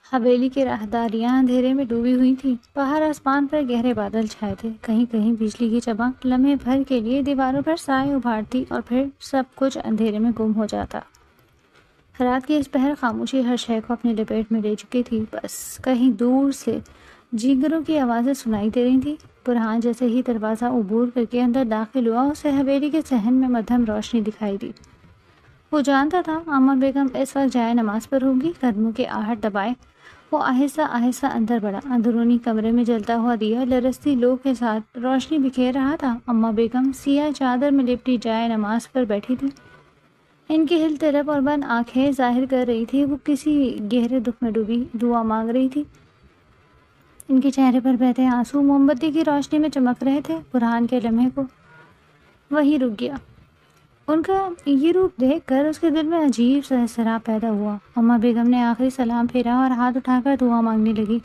حویلی کی راہداریاں اندھیرے میں ڈوبی ہوئی تھیں۔ باہر آسمان پر گہرے بادل چھائے تھے، کہیں کہیں بجلی کی چمک لمحے بھر کے لیے دیواروں پر سائے ابھارتی اور پھر سب کچھ اندھیرے میں گم ہو جاتا۔ رات کی اس پہر خاموشی ہر شے کو اپنی لپیٹ میں لے چکی تھی، بس کہیں دور سے جینگروں کی آوازیں سنائی دے رہی تھیں۔ برہان جیسے ہی دروازہ عبور کر کے اندر داخل ہوا، اسے حویلی کے صحن میں مدھم روشنی دکھائی دی۔ وہ جانتا تھا اماں بیگم اس وقت جائے نماز پر ہوگی۔ قدموں کی آہٹ دبائے وہ آہستہ آہستہ اندر بڑھا۔ اندرونی کمرے میں جلتا ہوا دیا لرزتی لو کے ساتھ روشنی بکھیر رہا تھا۔ اماں بیگم سیاہ چادر میں لپٹی جائے نماز پر بیٹھی تھی۔ ان کی ہل ترپ اور بند آنکھیں ظاہر کر رہی تھی وہ کسی گہرے دکھ میں ڈوبی دعا مانگ رہی تھی۔ ان کے چہرے پر بہتے آنسو موم بتی کی روشنی میں چمک رہے تھے۔ برہان کے لمحے کو وہی رک گیا۔ ان کا یہ روپ دیکھ کر اس کے دل میں عجیب سا اضطراب پیدا ہوا۔ اماں بیگم نے آخری سلام پھیرا اور ہاتھ اٹھا کر دعا مانگنے لگی۔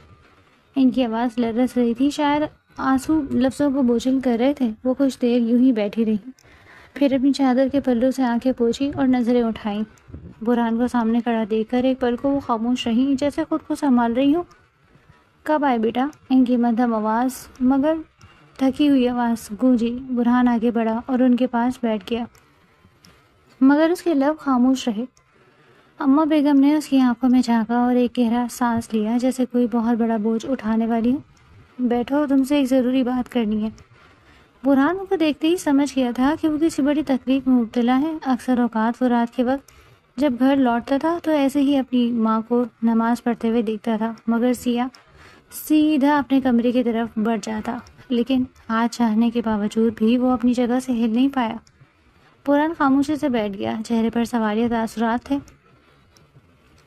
ان کی آواز لرز رہی تھی، شاید آنسو لفظوں کو بوجھل کر رہے تھے۔ وہ کچھ دیر یوں ہی بیٹھی رہی، پھر اپنی چادر کے پلوں سے آنکھیں پوچھی اور نظریں اٹھائیں۔ برہان کو سامنے کھڑا دیکھ کر ایک پل کو وہ خاموش رہی، جیسے خود کو سنبھال رہی ہوں۔ کب آئے بیٹا؟ ان کی مدھم آواز مگر تھکی ہوئی آواز گونجی۔ برہان آگے بڑھا اور ان کے پاس بیٹھ گیا، مگر اس کے لب خاموش رہے۔ اماں بیگم نے اس کی آنکھوں میں جھانکا اور ایک گہرا سانس لیا، جیسے کوئی بہت بڑا بوجھ اٹھانے والی ہو۔ بیٹھو، تم سے ایک ضروری بات کرنی ہے۔ برہان کو دیکھتے ہی سمجھ گیا تھا کہ وہ کسی بڑی تکلیف میں مبتلا ہے۔ اکثر اوقات وہ رات کے وقت جب گھر لوٹتا تھا تو ایسے ہی اپنی ماں کو نماز پڑھتے ہوئے دیکھتا تھا، مگر سیدھا اپنے کمرے کی طرف بڑھ جاتا، لیکن آج چاہنے کے باوجود بھی وہ اپنی جگہ سے ہل نہیں پایا۔ برہان خاموشی سے بیٹھ گیا، چہرے پر سوالیہ تاثرات تھے۔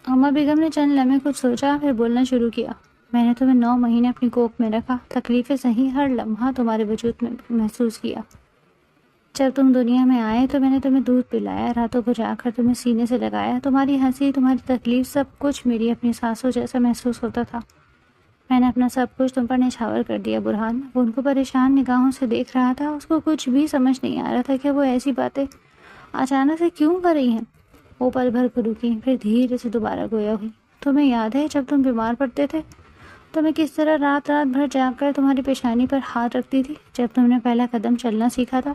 اماں بیگم نے چند لمحے کچھ سوچا، پھر بولنا شروع کیا۔ میں نے تمہیں 9 مہینے اپنی کوکھ میں رکھا، تکلیفیں سہی، ہر لمحہ تمہارے وجود میں محسوس کیا۔ جب تم دنیا میں آئے تو میں نے تمہیں دودھ پلایا، راتوں کو جا کر تمہیں سینے سے لگایا۔ تمہاری ہنسی، تمہاری تکلیف، سب کچھ میری اپنی سانسوں جیسا محسوس ہوتا تھا۔ میں نے اپنا سب کچھ تم پر نچھاور کر دیا۔ برہان وہ ان کو پریشان نگاہوں سے دیکھ رہا تھا۔ اس کو کچھ بھی سمجھ نہیں آ رہا تھا کہ وہ ایسی باتیں اچانک سے کیوں کر رہی ہیں۔ وہ پل بھر کو رکی، پھر دھیرے سے دوبارہ گویا ہوئی۔ تمہیں یاد ہے جب تم بیمار پڑتے تھے تو میں کس طرح رات بھر جاگ کر تمہاری پیشانی پر ہاتھ رکھتی تھی؟ جب تم نے پہلا قدم چلنا سیکھا تھا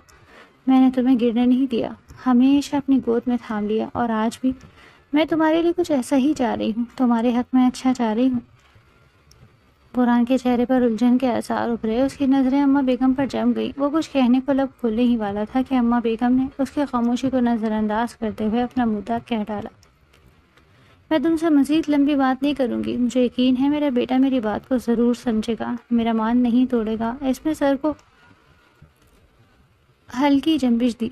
میں نے تمہیں گرنے نہیں دیا، ہمیشہ اپنی گود میں تھام لیا، اور آج بھی میں تمہارے لیے کچھ ایسا ہی چاہ رہی ہوں، تمہارے حق میں اچھا چاہ رہی ہوں۔ برہان کے چہرے پر الجھن کے آثار ابھرے، اس کی نظریں اماں بیگم پر جم گئی۔ وہ کچھ کہنے کو لب کھولنے ہی والا تھا کہ اماں بیگم نے اس کی خاموشی کو نظر انداز کرتے ہوئے اپنا مدعا کہہ ڈالا۔ میں تم سے مزید لمبی بات نہیں کروں گی، مجھے یقین ہے میرا بیٹا میری بات کو ضرور سمجھے گا، میرا مان نہیں توڑے گا۔ اس میں سر کو ہلکی جنبش دی۔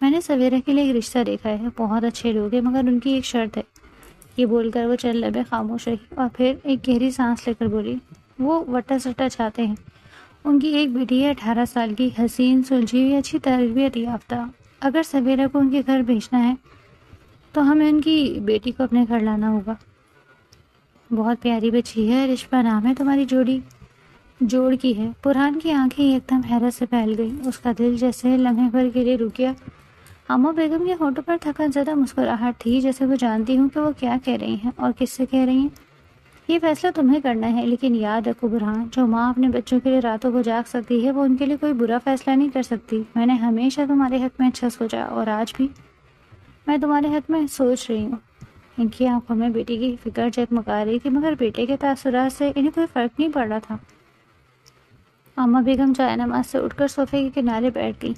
میں نے سویرا کے لیے ایک رشتہ دیکھا ہے، بہت اچھے لوگ ہیں، مگر ان کی ایک شرط ہے۔ یہ بول کر وہ چند لمحے خاموش رہی اور پھر ایک گہری سانس لے کر بولی، وہ وٹا سٹا چاہتے ہیں۔ ان کی ایک بیٹی ہے 18 سال کی، حسین، سلجھی ہوئی، اچھی تربیت یافتہ۔ اگر سویرا کو ان کے گھر بھیجنا ہے تو ہمیں ان کی بیٹی کو اپنے گھر لانا ہوگا۔ بہت پیاری بچی ہے، رشپا نام ہے، تمہاری جوڑ کی ہے۔ برہان کی آنکھیں ایک دم حیرت سے پھیل گئیں، اس کا دل جیسے لمحے بھر کے لیے رک گیا۔ اماں بیگم کے ہونٹوں پر تھکن زدہ مسکراہٹ تھی، جیسے وہ جانتی ہوں کہ وہ کیا کہہ رہی ہیں اور کس سے کہہ رہی ہیں۔ یہ فیصلہ تمہیں کرنا ہے، لیکن یاد رکھو برہان، جو ماں اپنے بچوں کے لیے راتوں کو جاگ سکتی ہے وہ ان کے لیے کوئی برا فیصلہ نہیں کر سکتی۔ میں نے ہمیشہ تمہارے حق میں اچھا سوچا اور آج بھی میں تمہارے حق میں سوچ رہی ہوں۔ ان کی آنکھوں میں بیٹی کی فکر جگمگا رہی تھی، مگر بیٹے کے تاثرات سے انہیں کوئی فرق نہیں پڑ رہا تھا۔ اماں بیگم جائے نماز سے اٹھ کر صوفے کے کنارے بیٹھ گئی۔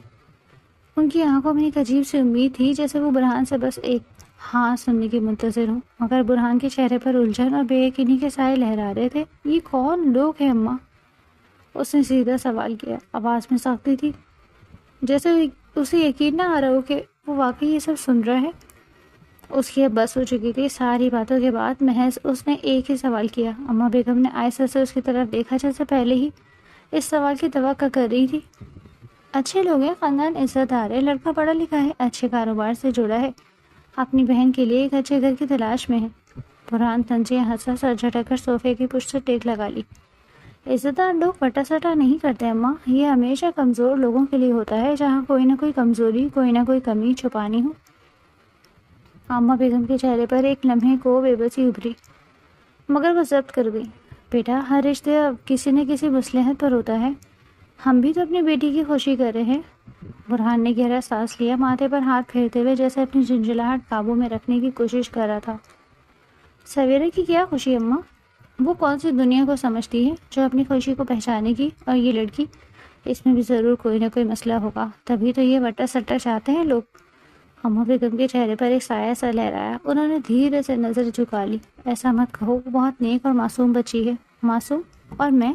ان کی آنکھوں میں ایک عجیب سی امید تھی، جیسے وہ برہان سے بس ایک ہاں سننے کی منتظر ہوں، مگر برہان کے چہرے پر الجھن اور بے یقینی کے سائے لہرا رہے تھے۔ یہ کون لوگ ہیں اماں؟ اس نے سیدھا سوال کیا، آواز میں سختی تھی، جیسے اسے یقین نہ آ رہا ہو کہ وہ واقعی یہ سب سن رہا ہے۔ اس کی اب بس ہو چکی تھی، ساری باتوں کے بعد محض اس نے ایک ہی سوال کیا۔ اماں بیگم نے آہستہ سے اس کی طرف دیکھا، جیسے پہلے ہی اس سوال کی توقع کر رہی تھی۔ اچھے لوگ ہیں، خاندان عزت دار ہے، لڑکا پڑھا لکھا ہے، اچھے کاروبار سے جڑا ہے، اپنی بہن کے لیے ایک اچھے گھر کی تلاش میں ہے۔ برہان تنزیہ ہنسا، سر جھٹک کر صوفے کی پشت سے ٹیک لگا لی۔ عزت دار لوگ وٹا سٹا نہیں کرتے اماں، یہ ہمیشہ کمزور لوگوں کے لیے ہوتا ہے، جہاں کوئی نہ کوئی کمزوری، کوئی نہ کوئی کمی چھپانی ہو۔ اماں بیگم کے چہرے پر ایک لمحے کو بے بسی ابھری۔ مگر وہ ضبط کر گئی۔ بیٹا، ہر رشتے اب کسی نہ کسی مصلحت پر ہوتا ہے، ہم بھی تو اپنی بیٹی کی خوشی کر رہے ہیں۔ برہان نے گہرا سانس لیا، ماتھے پر ہاتھ پھیرتے ہوئے جیسے اپنی جھنجھلاہٹ قابو میں رکھنے کی کوشش کر رہا تھا۔ سویرے کی کیا خوشی اماں؟ وہ کون سی دنیا کو سمجھتی ہے جو اپنی خوشی کو پہچانے کی؟ اور یہ لڑکی، اس میں بھی ضرور کوئی نہ کوئی مسئلہ ہوگا، تبھی تو یہ وٹا سٹا چاہتے ہیں لوگ۔ اماں بیگم کے چہرے پر ایک سایہ سا لہرایا، انہوں نے دھیرے سے نظر جھکا لی۔ ایسا مت کہو، وہ بہت نیک اور معصوم بچی ہے۔ معصوم؟ اور میں؟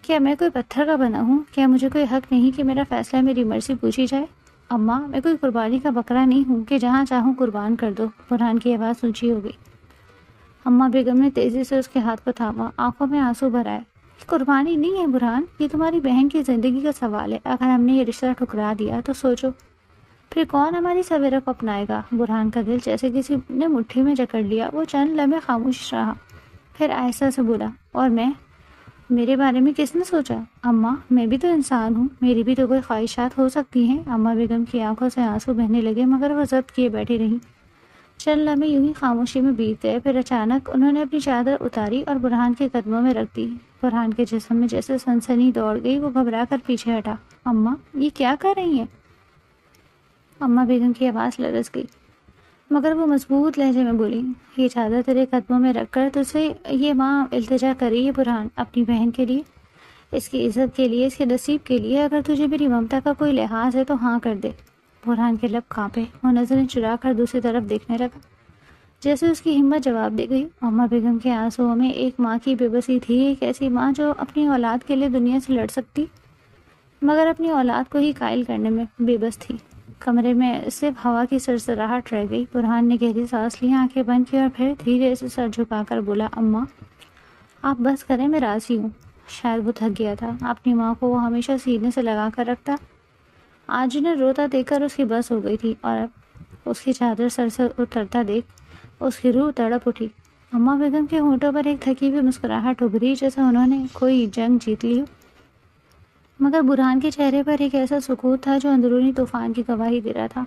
کیا میں کوئی پتھر کا بنا ہوں؟ کیا مجھے کوئی حق نہیں کہ میرا فیصلہ میری مرضی پوچھی جائے؟ اماں، میں کوئی قربانی کا بکرا نہیں ہوں کہ جہاں چاہوں قربان کر دو۔ برہان کی آواز اونچی ہو گئی۔ اماں بیگم نے تیزی سے اس کے ہاتھ کو تھاما، آنکھوں میں آنسو بھر آئے۔ یہ قربانی نہیں ہے برہان، یہ تمہاری بہن کی زندگی کا سوال ہے۔ اگر ہم نے یہ رشتہ ٹھکرا دیا تو سوچو پھر کون ہماری سویرا کو اپنائے گا؟ برہان کا دل جیسے کسی نے مٹھی میں جکڑ لیا۔ وہ چند لمحے خاموش رہا، پھر آہستہ سے بولا، اور میں؟ میرے بارے میں کس نے سوچا؟ اماں، میں بھی تو انسان ہوں، میری بھی تو کوئی خواہشات ہو سکتی ہیں۔ اماں بیگم کی آنکھوں سے آنسو بہنے لگے، مگر وہ ضبط کیے بیٹھی رہیں۔ چند لمحے یوں ہی خاموشی میں بیت گئے، پھر اچانک انہوں نے اپنی چادر اتاری اور برہان کے قدموں میں رکھ دی۔ برہان کے جسم میں جیسے سنسنی دوڑ گئی، وہ گھبرا کر پیچھے ہٹا۔ اماں، یہ کیا کر رہی ہیں؟ اماں بیگم کی آواز لرز گئی، مگر وہ مضبوط لہجے میں بولی، یہ چادر تیرے قدموں میں رکھ کر تجھ سے یہ ماں التجا کر رہی ہے برہان، اپنی بہن کے لیے، اس کی عزت کے لیے، اس کے نصیب کے لیے۔ اگر تجھے میری ممتا کا کوئی لحاظ ہے تو ہاں کر دے۔ برہان کے لب کانپے، وہ نظریں چرا کر دوسری طرف دیکھنے لگا، جیسے اس کی ہمت جواب دے گئی۔ اماں بیگم کے آنسوؤں میں ایک ماں کی بے بسی تھی، ایک ایسی ماں جو اپنی اولاد کے لیے دنیا سے لڑ سکتی، مگر اپنی اولاد کو ہی قائل کرنے میں بے بس تھی۔ کمرے میں صرف ہوا کی سرسراہٹ رہ گئی۔ برہان نے گہری سانس لی، آنکھیں بند کی اور پھر دھیرے سے سر جھکا کر بولا، اماں آپ بس کریں، میں راضی ہوں۔ شاید وہ تھک گیا تھا، اپنی ماں کو وہ ہمیشہ سینے سے لگا کر رکھتا، آج انہیں روتا دیکھ کر اس کی بس ہو گئی تھی، اور اب اس کی چادر سر سے اترتا دیکھ اس کی روح تڑپ اٹھی۔ اماں بیگم کے ہونٹوں پر ایک تھکی ہوئی مسکراہٹ ابھری، جیسے انہوں نے کوئی جنگ جیت لی ہو، مگر برہان کے چہرے پر ایک ایسا سکوت تھا جو اندرونی طوفان کی گواہی دے رہا تھا۔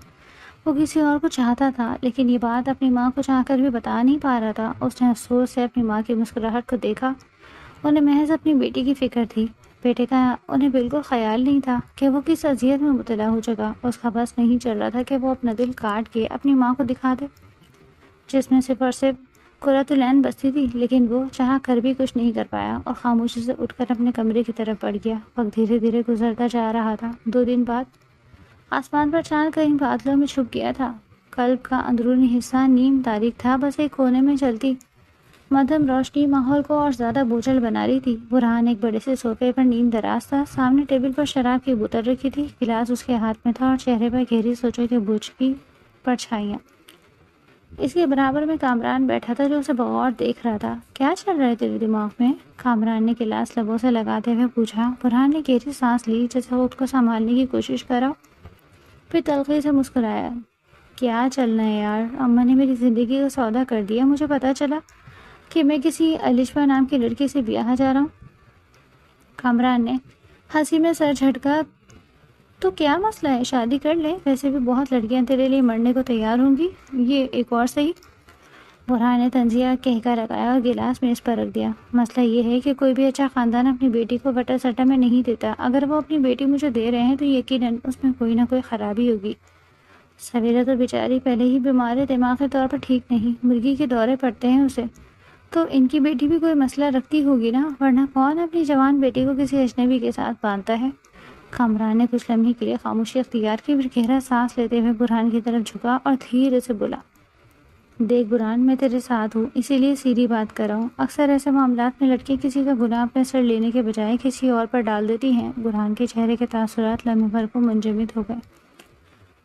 وہ کسی اور کو چاہتا تھا، لیکن یہ بات اپنی ماں کو چاہ کر بھی بتا نہیں پا رہا تھا۔ اس نے افسوس سے اپنی ماں کی مسکراہٹ کو دیکھا، انہیں محض اپنی بیٹی کی فکر تھی، بیٹے کا انہیں بالکل خیال نہیں تھا کہ وہ کس اذیت میں مبتلا ہو چکا۔ اس کا بس نہیں چل رہا تھا کہ وہ اپنا دل کاٹ کے اپنی ماں کو دکھا دے، جس میں صرف اور صرف قرۃ العین بستی تھی، لیکن وہ چاہ کر بھی کچھ نہیں کر پایا اور خاموشی سے اٹھ کر اپنے کمرے کی طرف بڑھ گیا۔ وقت دھیرے دھیرے گزرتا جا رہا تھا۔ 2 دن بعد آسمان پر چاند کہیں بادلوں میں چھپ گیا تھا۔ قلب کا اندرونی حصہ نیم تاریک تھا، بس ایک کونے میں چلتی مدھم روشنی ماحول کو اور زیادہ بوجھل بنا رہی تھی۔ برہان ایک بڑے سے صوفے پر نیم دراز تھا، سامنے ٹیبل پر شراب کی بوتل رکھی تھی، گلاس اس کے ہاتھ میں تھا اور چہرے پر گہری سوچوں کے بوجھ کی پرچھائیاں۔ اس کے برابر میں کامران بیٹھا تھا جو اسے بغور دیکھ رہا تھا۔ کیا چل رہا ہے تیرے دماغ میں؟ کامران نے گلاس لبوں سے لگاتے ہوئے پوچھا۔ برہان نے گہری سانس لی، جیسے وہ اس کو سنبھالنے کی کوشش کرا، پھر تلخی سے مسکرایا۔ کیا چلنا ہے یار، اماں نے میری زندگی کا سودا کر دیا۔ مجھے پتا چلا کہ میں کسی الشبا نام کی لڑکی سے بیاہ جا رہا ہوں۔ کامران نے ہنسی میں سر جھٹکا۔ تو کیا مسئلہ ہے، شادی کر لے، ویسے بھی بہت لڑکیاں تیرے لیے مرنے کو تیار ہوں گی، یہ ایک اور صحیح۔ برہان نے طنزیہ کہکا لگایا اور گلاس میز پر رکھ دیا۔ مسئلہ یہ ہے کہ کوئی بھی اچھا خاندان اپنی بیٹی کو وٹا سٹا میں نہیں دیتا، اگر وہ اپنی بیٹی مجھے دے رہے ہیں تو یقیناً اس میں کوئی نہ کوئی خرابی ہوگی۔ سویرا تو بیچاری پہلے ہی بیمار ہے، دماغی طور پر ٹھیک نہیں، مرغی کے دورے پڑتے ہیں اسے، تو ان کی بیٹی بھی کوئی مسئلہ رکھتی ہوگی نا، ورنہ کون اپنی جوان بیٹی کو کسی اجنبی کے ساتھ باندھتا ہے۔ کامران نے کچھ لمحے کے لیے خاموشی اختیار کی، پھر گہرا سانس لیتے ہوئے برہان کی طرف جھکا اور دھیرے سے بولا، دیکھ برہان، میں تیرے ساتھ ہوں، اسی لیے سیدھی بات کر رہا ہوں۔ اکثر ایسے معاملات میں لڑکیاں کسی کا گناہ اپنے سر لینے کے بجائے کسی اور پر ڈال دیتی ہیں۔ برہان کے چہرے کے تاثرات لمحے بھر کو منجمد ہو گئے۔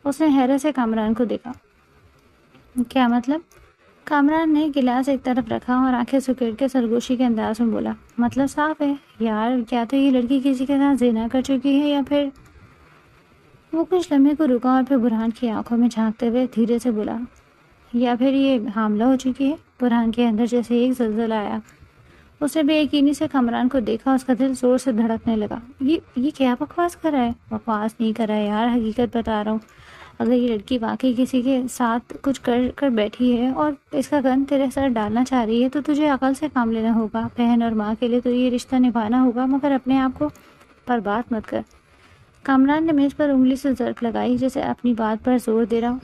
اس نے حیرت سے کامران کو دیکھا۔ کیا مطلب؟ کامران نے گلاس ایک طرف رکھا اور آنکھیں سکیڑ کے سرگوشی کے انداز میں بولا، مطلب صاف ہے یار، کیا تو یہ لڑکی کسی کے ساتھ زنا کر چکی ہے، یا پھر… وہ کچھ لمحے کو رکا اور پھر برہان کی آنکھوں میں جھانکتے ہوئے دھیرے سے بولا، یا پھر یہ حاملہ ہو چکی ہے۔ برہان کے اندر جیسے ایک زلزلہ آیا، اس نے بے یقینی سے کامران کو دیکھا، اس کا دل زور سے دھڑکنے لگا۔ یہ کیا بکواس کر رہا ہے؟ بکواس نہیں کر رہا ہے یار، حقیقت بتا رہا ہوں۔ اگر یہ لڑکی واقعی کسی کے ساتھ کچھ کر کر بیٹھی ہے اور اس کا گن تیرے سر ڈالنا چاہ رہی ہے تو تجھے عقل سے کام لینا ہوگا. بہن اور ماں کے لیے تو یہ رشتہ نبھانا ہوگا، مگر اپنے آپ کو برباد مت کر. کامران نے میز پر انگلی سے ضرب لگائی جیسے اپنی بات پر زور دے رہا ہوں.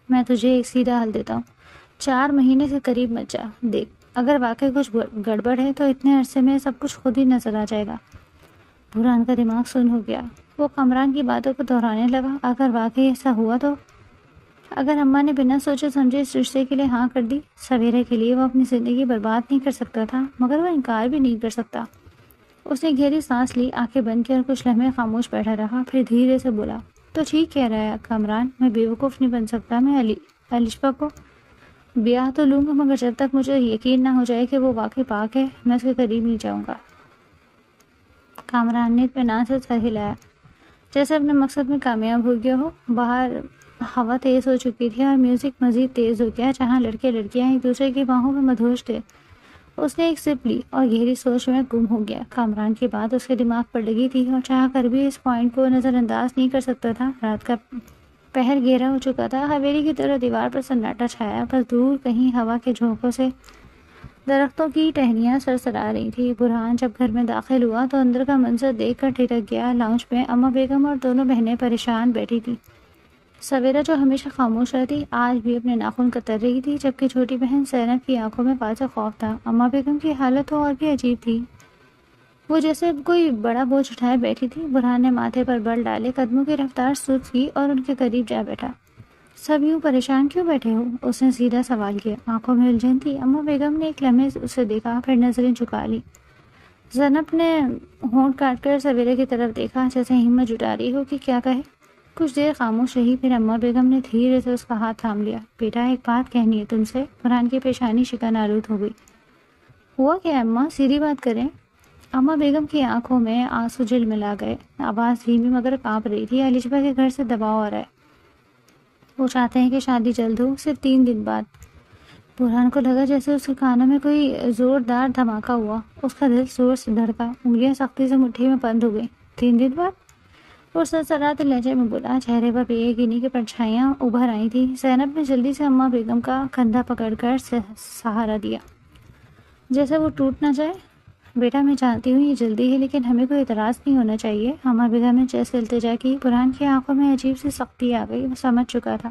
میں تجھے ایک سیدھا حل دیتا ہوں. 4 مہینے سے قریب مت جا. دیکھ، اگر واقعی کچھ گڑبڑ ہے تو اتنے عرصے میں سب کچھ خود ہی نظر آ جائے گا. بحران کا دماغ سن ہو گیا. وہ کامران کی باتوں کو دہرانے لگا. اگر واقعی ایسا ہوا تو اگر اماں نے بنا سوچے سمجھے اس رشتے کے لیے ہاں کر دی، سویرے کے لیے وہ اپنی زندگی برباد نہیں کر سکتا تھا، مگر وہ انکار بھی نہیں کر سکتا. اس نے گہری سانس لی، آنکھیں بند کی اور کچھ لمحے خاموش بیٹھا رہا. پھر دھیرے سے بولا، تو ٹھیک کہہ رہا ہے کامران، میں بیوقوف نہیں بن سکتا. میں الشفا کو بیاہ تو لوں گا، مگر جب تک مجھے یقین نہ ہو جائے کہ وہ واقعی پاک ہے میں اس کے قریب نہیں جاؤں گا. کامران نے اطمینان سے سر ہلایا جیسے اپنے مقصد میں کامیاب ہو گیا ہو. باہر ہوا تیز ہو چکی تھی اور میوزک مزید تیز ہو گیا. جہاں لڑکے لڑکیاں ایک دوسرے کی باہوں میں مدہوش تھے. اس نے ایک سپ لی اور گہری سوچ میں گم ہو گیا. کامران کی بات اس کے دماغ پر لگی تھی اور چاہ کر بھی اس پوائنٹ کو نظر انداز نہیں کر سکتا تھا. رات کا پہر گہرا ہو چکا تھا. حویلی کی طرح دیوار پر سناٹا چھایا. بس دور کہیں ہوا کے جھونکوں سے درختوں کی ٹہنیاں سرسرا رہی تھی. بحران جب گھر میں داخل ہوا تو اندر کا منظر دیکھ کر ٹھٹک گیا. لاؤنج میں اماں بیگم اور دونوں بہنیں پریشان بیٹھی تھی. سویرا جو ہمیشہ خاموش رہتی آج بھی اپنے ناخن کتر رہی تھی، جبکہ چھوٹی بہن زینب کی آنکھوں میں واضح خوف تھا. اماں بیگم کی حالت تو اور بھی عجیب تھی. وہ جیسے کوئی بڑا بوجھ اٹھائے بیٹھی تھی. بحران نے ماتھے پر بل ڈالے، قدموں کی رفتار سست کی اور ان کے قریب جا بیٹھا. سب یوں پریشان کیوں بیٹھے ہو؟ اس نے سیدھا سوال کیا. آنکھوں میں الجھن تھی. اماں بیگم نے ایک لمحے اسے دیکھا، پھر نظریں جھکا لی. زینب نے ہونٹ کاٹ کر سویرے کی طرف دیکھا جیسے ہمت جٹا رہی ہو کہ کیا کہے. کچھ دیر خاموش رہی، پھر اماں بیگم نے دھیرے سے اس کا ہاتھ تھام لیا. بیٹا، ایک بات کہنی ہے تم سے. بحران کی پیشانی شکن آلود ہو گئی. ہوا کیا اماں؟ سیدھی بات کریں. اماں بیگم کی آنکھوں میں آنسو جھلملا گئے. آواز دھیمی مگر کانپ رہی تھی. الشفا کے گھر سے دباؤ آ رہا ہے. وہ چاہتے ہیں کہ شادی جلد ہو، صرف 3 دن بعد. بحران کو لگا جیسے اس کے کانوں میں کوئی زوردار دھماکہ ہوا. اس کا دل زور سے دھڑکا، انگلیاں سختی سے مٹھی میں بند ہو گئی. 3 دن بعد؟ وہ سرسراتے لہجے میں بولا. چہرے پر بے یقینی کی پرچھائیاں ابھر آئی تھی. زینب نے جلدی سے اماں بیگم کا کندھا پکڑ کر سہارا دیا جیسے وہ ٹوٹ نہ جائے. بیٹا، میں جانتی ہوں یہ جلدی ہے، لیکن ہمیں کوئی اعتراض نہیں ہونا چاہیے. اماں بیگم نے جیسے التجا کی. بحران کی آنکھوں میں عجیب سی سختی آ گئی. وہ سمجھ چکا تھا.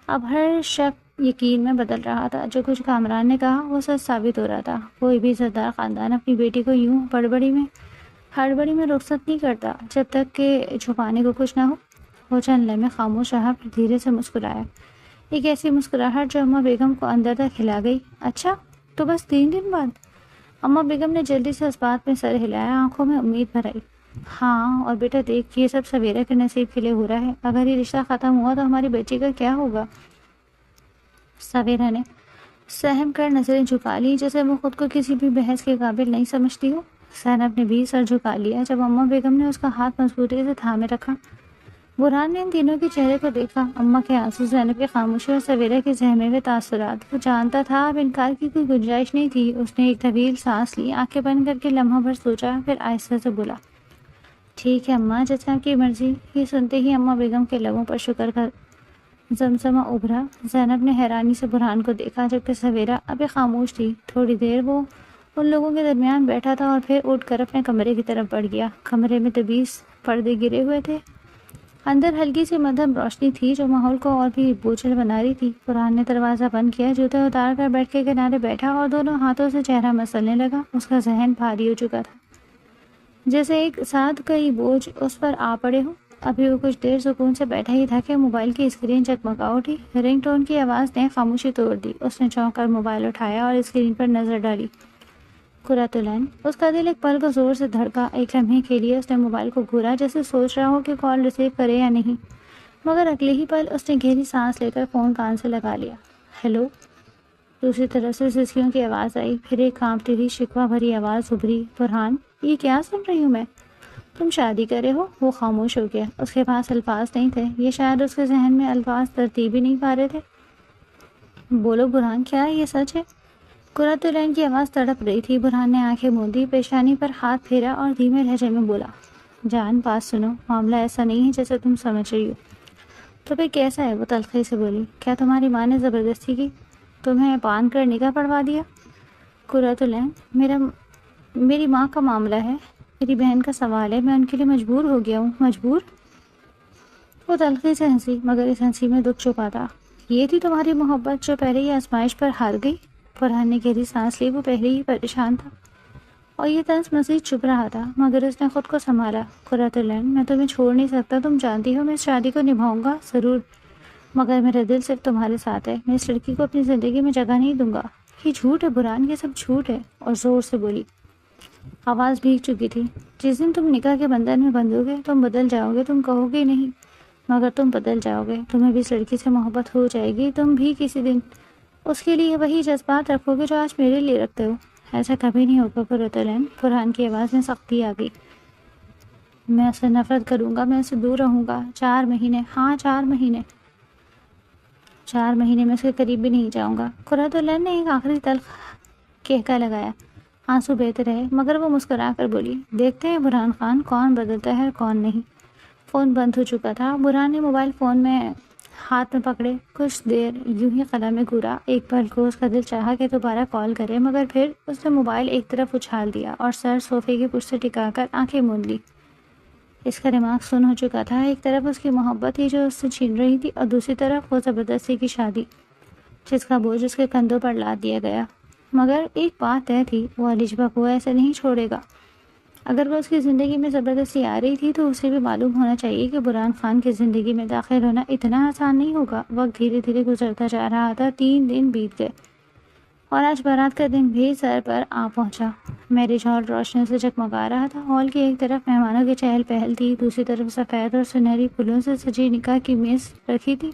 اب ہر شک یقین میں بدل رہا تھا. جو کچھ کامران نے کہا وہ سچ ثابت ہو رہا تھا. کوئی بھی عزتدار خاندان اپنی بیٹی کو یوں ہڑبڑی میں رخصت نہیں کرتا جب تک کہ چھپانے کو کچھ نہ ہو. وہ چند لمحے خاموش رہا، پھر دھیرے سے مسکرایا. ایک ایسی مسکراہٹ جو اماں بیگم کو اندر تک ہلا گئی. اچھا، تو بس 3 دن بعد؟ اماں بیگم نے جلدی سے اس بات میں سر ہلایا. آنکھوں میں امید بھر آئی. ہاں، اور بیٹا دیکھ، یہ سب سویرا کے نصیب کے لیے ہو رہا ہے. اگر یہ رشتہ ختم ہوا تو ہماری بچی کا کیا ہوگا؟ سویرا نے سہم کر نظریں جھکا لی جیسے وہ خود کو کسی بھی بحث کے قابل نہیں سمجھتی ہو. زینب نے بھی سر جھکا لیا جب اماں بیگم نے اس کا ہاتھ مضبوطی سے تھامے رکھا. بحران نے ان تینوں کے چہرے کو دیکھا. اماں کے آنسو، زینب کی خاموشی اور سویرا کے زہمے ہوئے تاثرات. وہ جانتا تھا اب انکار کی کوئی گنجائش نہیں تھی. اس نے ایک طویل سانس لی، آنکھیں بند کر کے لمحہ بھر سوچا، پھر آہستہ سے بولا، ٹھیک ہے اماں، جیسے آپ کی مرضی. یہ سنتے ہی اماں بیگم کے لبوں پر شکر کا زمزمہ ابھرا. زینب نے حیرانی سے بحران کو دیکھا جبکہ سویرا ابھی خاموش تھی. تھوڑی دیر وہ ان لوگوں کے درمیان بیٹھا تھا اور پھر اٹھ کر اپنے کمرے کی طرف بڑھ گیا. کمرے میں 20 پردے گرے ہوئے تھے. اندر ہلکی سی مدھم روشنی تھی جو ماحول کو اور بھی بوجھل بنا رہی تھی. بحران نے دروازہ بند کیا، جوتے اتار کر بیٹھ کے کنارے بیٹھا اور دونوں ہاتھوں سے چہرہ مسلنے لگا. اس کا ذہن بھاری ہو چکا تھا، جیسے ایک ساتھ کئی بوجھ اس پر آ پڑے ہوں. ابھی وہ کچھ دیر سکون سے بیٹھا ہی تھا کہ موبائل کی اسکرین جگمگا اٹھی. رنگ ٹون کی آواز نے خاموشی توڑ دی. اس نے چونک کر موبائل اٹھایا اور اسکرین پر نظر ڈالی. قرۃ العین. اس کا دل ایک پل کو زور سے دھڑکا. ایک لمحے کے لیے اس نے موبائل کو گھورا جیسے سوچ رہا ہو کہ کال ریسیو کرے یا نہیں، مگر اگلے ہی پل اس نے گہری سانس لے کر فون کان سے لگا لیا. ہیلو. دوسری طرف سے سسکیوں کی آواز آئی. پھر ایک کانپتی ہوئی شکوہ بھری آواز ابھری. بحران، یہ کیا سن رہی ہوں میں؟ تم شادی کرے ہو؟ وہ خاموش ہو گیا. اس کے پاس الفاظ نہیں تھے. یہ شاید اس کے ذہن میں الفاظ ترتیب ہی نہیں پا رہے تھے. بولو بحران، کیا یہ سچ ہے؟ قرۃ العین کی آواز تڑپ رہی تھی. بحران نے آنکھیں موندی، پیشانی پر ہاتھ پھیرا اور دھیمے لہجے میں بولا، جان بات سنو، معاملہ ایسا نہیں ہے جیسے تم سمجھ رہی ہو۔ تو پھر کیسا ہے؟ وہ تلخی سے بولی۔ کیا تمہاری ماں نے زبردستی کی؟ تمہیں باندھ کر نکاح پڑھوا دیا؟ قرۃ العین، میری ماں کا معاملہ ہے، میری بہن کا سوال ہے، میں ان کے لیے مجبور ہو گیا ہوں۔ مجبور؟ وہ تلخی سے ہنسی، مگر اس ہنسی میں دکھ چھپا تھا۔ یہ تھی تمہاری محبت جو پہلے ہی آزمائش پر ہار گئی؟ فرحان نے گہری سانس لی، وہ پہلے ہی پریشان تھا اور یہ طنز مزید چھپ رہا تھا، مگر اس نے خود کو سنبھالا۔ قرۃ العین، میں تمہیں چھوڑ نہیں سکتا، تم جانتی ہو میں اس شادی کو نبھاؤں گا ضرور، مگر میرا دل صرف تمہارے ساتھ ہے، میں اس لڑکی کو اپنی زندگی میں جگہ نہیں دوں گا۔ یہ جھوٹ ہے برہان، یہ سب جھوٹ ہے۔ اور زور سے بولی، آواز بھیگ چکی تھی۔ جس دن تم نکاح کے بندھن میں بندھو گے تم بدل جاؤ گے، تم کہو گے نہیں مگر تم بدل جاؤ گے، تمہیں بھی اس لڑکی سے محبت ہو جائے گی، تم بھی کسی دن اس کے لیے وہی جذبات رکھو گے جو آج میرے لیے رکھتے ہو۔ ایسا کبھی نہیں ہوگا قرۃ العین، فرحان کی آواز میں سختی آ گئی۔ میں اس سے نفرت کروں گا، میں اس سے دور رہوں گا 4 مہینے، ہاں 4 مہینے، 4 مہینے میں اس کے قریب بھی نہیں جاؤں گا۔ قرۃ العین نے ایک آخری تلخ کہکا لگایا، آنسو بہتے رہے، مگر وہ مسکرا کر بولی، دیکھتے ہیں برہان خان کون بدلتا ہے اور کون نہیں۔ فون بند ہو چکا تھا۔ برہان نے موبائل فون میں ہاتھ میں پکڑے کچھ دیر یوں ہی خلا میں گھورا۔ ایک پل کو اس کا دل چاہا کہ دوبارہ کال کرے، مگر پھر اس نے موبائل ایک طرف اچھال دیا اور سر صوفے کی پشت سے ٹکا کر آنکھیں موند لی۔ اس کا دماغ سن ہو چکا تھا، ایک طرف اس کی محبت ہی جو اس سے چھین رہی تھی اور دوسری طرف وہ زبردستی کی شادی جس کا بوجھ اس کے کندھوں پر لاد دیا گیا۔ مگر ایک بات طے تھی، وہ علیشبہ کو ایسے نہیں چھوڑے گا۔ اگر وہ اس کی زندگی میں زبردستی آ رہی تھی تو اسے بھی معلوم ہونا چاہیے کہ برہان خان کی زندگی میں داخل ہونا اتنا آسان نہیں ہوگا۔ وقت دھیرے دھیرے گزرتا جا رہا تھا، 3 دن بیت گئے اور آج بارات کا دن بھی سر پر آ پہنچا۔ میرج ہال روشنیوں سے جگمگا رہا تھا۔ ہال کی ایک طرف مہمانوں کی چہل پہل تھی، دوسری طرف سفید اور سنہری پھولوں سے سجی نکاح کی میز رکھی تھی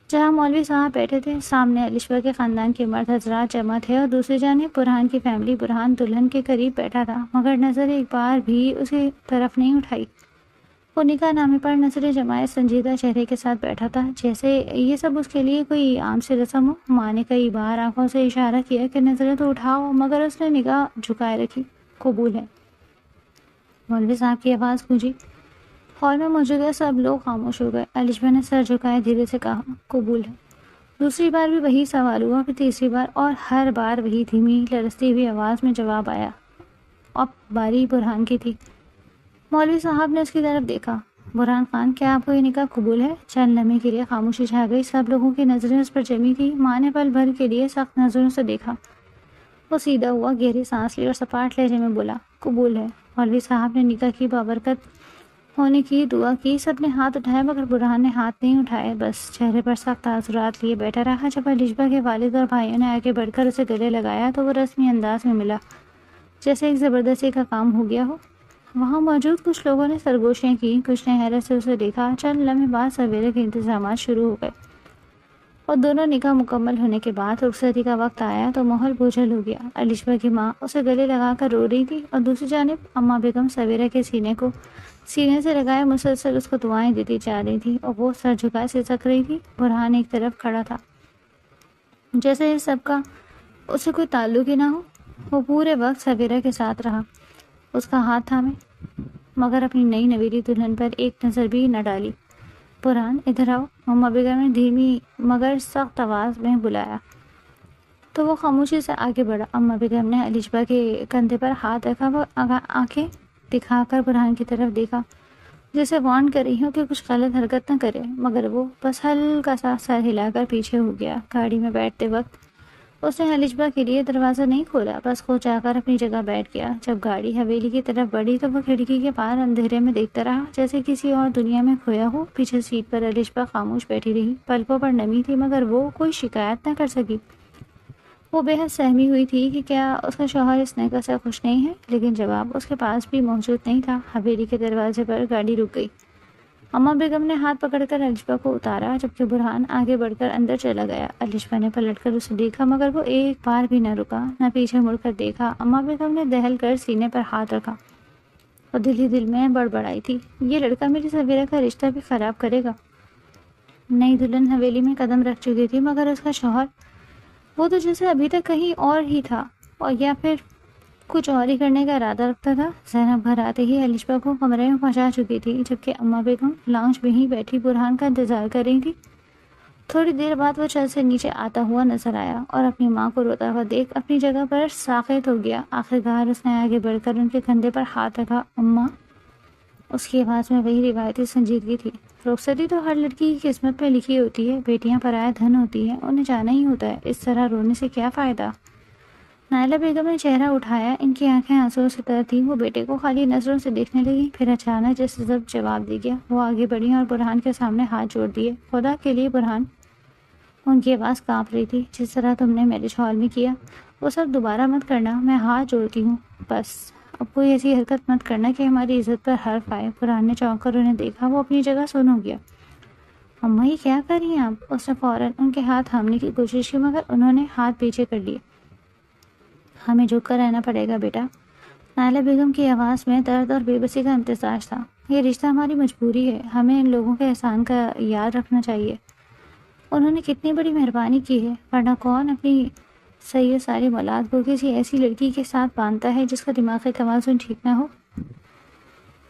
جہاں مولوی صاحب بیٹھے تھے۔ سامنے علیشبہ کے خاندان کے مرد حضرات جمع تھے اور دوسری جانب برہان کی فیملی۔ برہان دلہن کے قریب بیٹھا تھا، مگر نظر ایک بار بھی اس کی طرف نہیں اٹھائی۔ وہ نکاح نامے پر نظریں جمائے سنجیدہ چہرے کے ساتھ بیٹھا تھا، جیسے یہ سب اس کے لیے کوئی عام سی رسم ہو۔ ماں نے کئی بار آنکھوں سے اشارہ کیا کہ نظریں تو اٹھاؤ، مگر اس نے نگاہ جھکائے رکھی۔ قبول ہے، مولوی صاحب کی آواز گونجی۔ ہال میں موجودہ سب لوگ خاموش ہو گئے۔ علیشبہ نے سر جھکائے دھیرے سے کہا، قبول ہے۔ دوسری بار بھی وہی سوال ہوا، پھر تیسری بار، اور ہر بار وہی دھیمی لرزتی ہوئی آواز میں جواب آیا۔ اب باری برہان کی تھی۔ مولوی صاحب نے اس کی طرف دیکھا۔ برہان خان، کیا آپ کو یہ نکاح قبول ہے؟ چند لمحے کے لیے خاموشی چھا گئی، سب لوگوں کی نظریں اس پر جمی تھی۔ ماں نے پل بھر کے لیے سخت نظروں سے دیکھا۔ وہ سیدھا ہوا، گہری سانس لی اور سپاٹ لہجے میں بولا، قبول ہے۔ مولوی صاحب نے نکاح کی بابرکت ہونے کی دعا کی۔ سب نے ہاتھ اٹھائے مگر برہان نے ہاتھ نہیں اٹھائے، بس چہرے پر سخت تاثرات لیے بیٹھا رہا۔ جب علیشبہ کے والد اور بھائیوں نے آگے بڑھ کر اسے گلے لگایا تو وہ رسمی انداز میں ملا، جیسے ایک زبردستی کا کام ہو گیا ہو۔ وہاں موجود کچھ لوگوں نے سرگوشیاں کی، کچھ نے حیرت سے اسے دیکھا۔ چند لمحے بعد سویرے کے انتظامات شروع ہو گئے اور دونوں نکاح مکمل ہونے کے بعد رخصتی کا وقت آیا تو ماحول بوجھل ہو گیا۔ علیشبہ کی ماں اسے گلے لگا کر رو رہی تھی اور دوسری جانب اماں بیگم سویرہ کے سینے سے لگائے مسلسل اس کو دعائیں دیتی جا رہی تھی اور وہ سر جھکائے سسک رہی تھی۔ برہان ایک طرف کھڑا تھا، جیسے اس سب کا اس سے کوئی تعلق ہی نہ ہو۔ وہ پورے وقت سویرہ کے ساتھ رہا، اس کا ہاتھ تھامے، مگر اپنی نئی نویلی دلہن پر ایک نظر بھی نہ ڈالی۔ برہان، ادھر آؤ، اماں بیگم نے دھیمی مگر سخت آواز میں بلایا تو وہ خاموشی سے آگے بڑھا۔ اماں بیگم نے علیشبہ کے کندھے پر ہاتھ رکھا، وہ آنکھیں دکھا کر برہان کی طرف دیکھا، جسے وارن کر رہی ہوں کہ کچھ غلط حرکت نہ کرے، مگر وہ بس ہلکا سا سر ہلا کر پیچھے ہو گیا۔ گاڑی میں بیٹھتے وقت اس نے علیشبہ کے لیے دروازہ نہیں کھولا، بس خود جا کر اپنی جگہ بیٹھ گیا۔ جب گاڑی حویلی کی طرف بڑھی تو وہ کھڑکی کے پار اندھیرے میں دیکھتا رہا، جیسے کسی اور دنیا میں کھویا ہو۔ پیچھے سیٹ پر علیشبہ خاموش بیٹھی رہی، پلکوں پر نمی تھی، مگر وہ کوئی شکایت نہ کر سکی۔ وہ بے حد سہمی ہوئی تھی کہ کیا اس کا شوہر اس نکاح سے خوش نہیں ہے، لیکن جواب اس کے پاس بھی موجود نہیں تھا۔ حویلی کے دروازے پر گاڑی رک گئی۔ اماں بیگم نے ہاتھ پکڑ کر علیشبہ کو اتارا، جبکہ برہان آگے بڑھ کر اندر چلا گیا۔ علیشبہ نے پلٹ کر اسے دیکھا، مگر وہ ایک بار بھی نہ رکا، نہ پیچھے مڑ کر دیکھا۔ اماں بیگم نے دہل کر سینے پر ہاتھ رکھا اور دل ہی دل میں بڑبڑائی تھی، یہ لڑکا میری سویرہ کا رشتہ بھی خراب کرے گا۔ نئی دلہن حویلی میں قدم رکھ چکی تھی، مگر اس کا شوہر، وہ تو جیسے ابھی تک کہیں اور ہی تھا، اور یا پھر کچھ اور ہی کرنے کا ارادہ رکھتا تھا۔ زینب گھر آتے ہی الشبا کو کمرے میں پہنچا چکی تھی، جبکہ اماں بیگم لاؤنج میں ہی بیٹھی برہان کا انتظار کر رہی تھی۔ تھوڑی دیر بعد وہ چھت سے نیچے آتا ہوا نظر آیا اور اپنی ماں کو روتا ہوا دیکھ اپنی جگہ پر ساخت ہو گیا۔ آخرکار اس نے آگے بڑھ کر ان کے کندھے پر ہاتھ رکھا۔ اماں، اس کی آواز میں وہی روایتی سنجیدگی تھی۔ رخصتی تو ہر لڑکی کی قسمت میں لکھی ہوتی ہے، بیٹیاں پرایا دھن ہوتی ہیں، انہیں جانا ہی ہوتا ہے، اس طرح رونے سے کیا فائدہ؟ نائلہ بیگم نے چہرہ اٹھایا، ان کی آنکھیں آنسوؤں سے تر تھیں۔ وہ بیٹے کو خالی نظروں سے دیکھنے لگی، پھر اچانک جیسے سب جواب دے گیا، وہ آگے بڑھی اور برہان کے سامنے ہاتھ جوڑ دیے۔ خدا کے لیے برہان، ان کی آواز کانپ رہی تھی، جس طرح تم نے میرج ہال میں کیا وہ سب دوبارہ مت کرنا، میں ہاتھ جوڑتی ہوں، بس اب کوئی ایسی حرکت مت کرنا کہ ہماری عزت پر حرف آئے۔ برہان نے چونک کر انہیں دیکھا، وہ اپنی جگہ سن ہو گیا۔ اماں، یہ کیا کر رہی ہیں آپ؟ اس نے فوراً ان کے ہاتھ تھامنے کی کوشش کی، مگر انہوں نے ہاتھ پیچھے کر لیے۔ ہمیں جھک کر رہنا پڑے گا بیٹا۔ نائلہ بیگم کی آواز میں درد اور بے بسی کا امتزاج تھا۔ یہ رشتہ ہماری مجبوری ہے، ہمیں ان لوگوں کے احسان کا یاد رکھنا چاہیے۔ انہوں نے کتنی بڑی مہربانی کی ہے، ورنہ کون اپنی صحیح ساری اولاد کو کسی ایسی لڑکی کے ساتھ باندھتا ہے جس کا دماغی توازن ٹھیک نہ ہو؟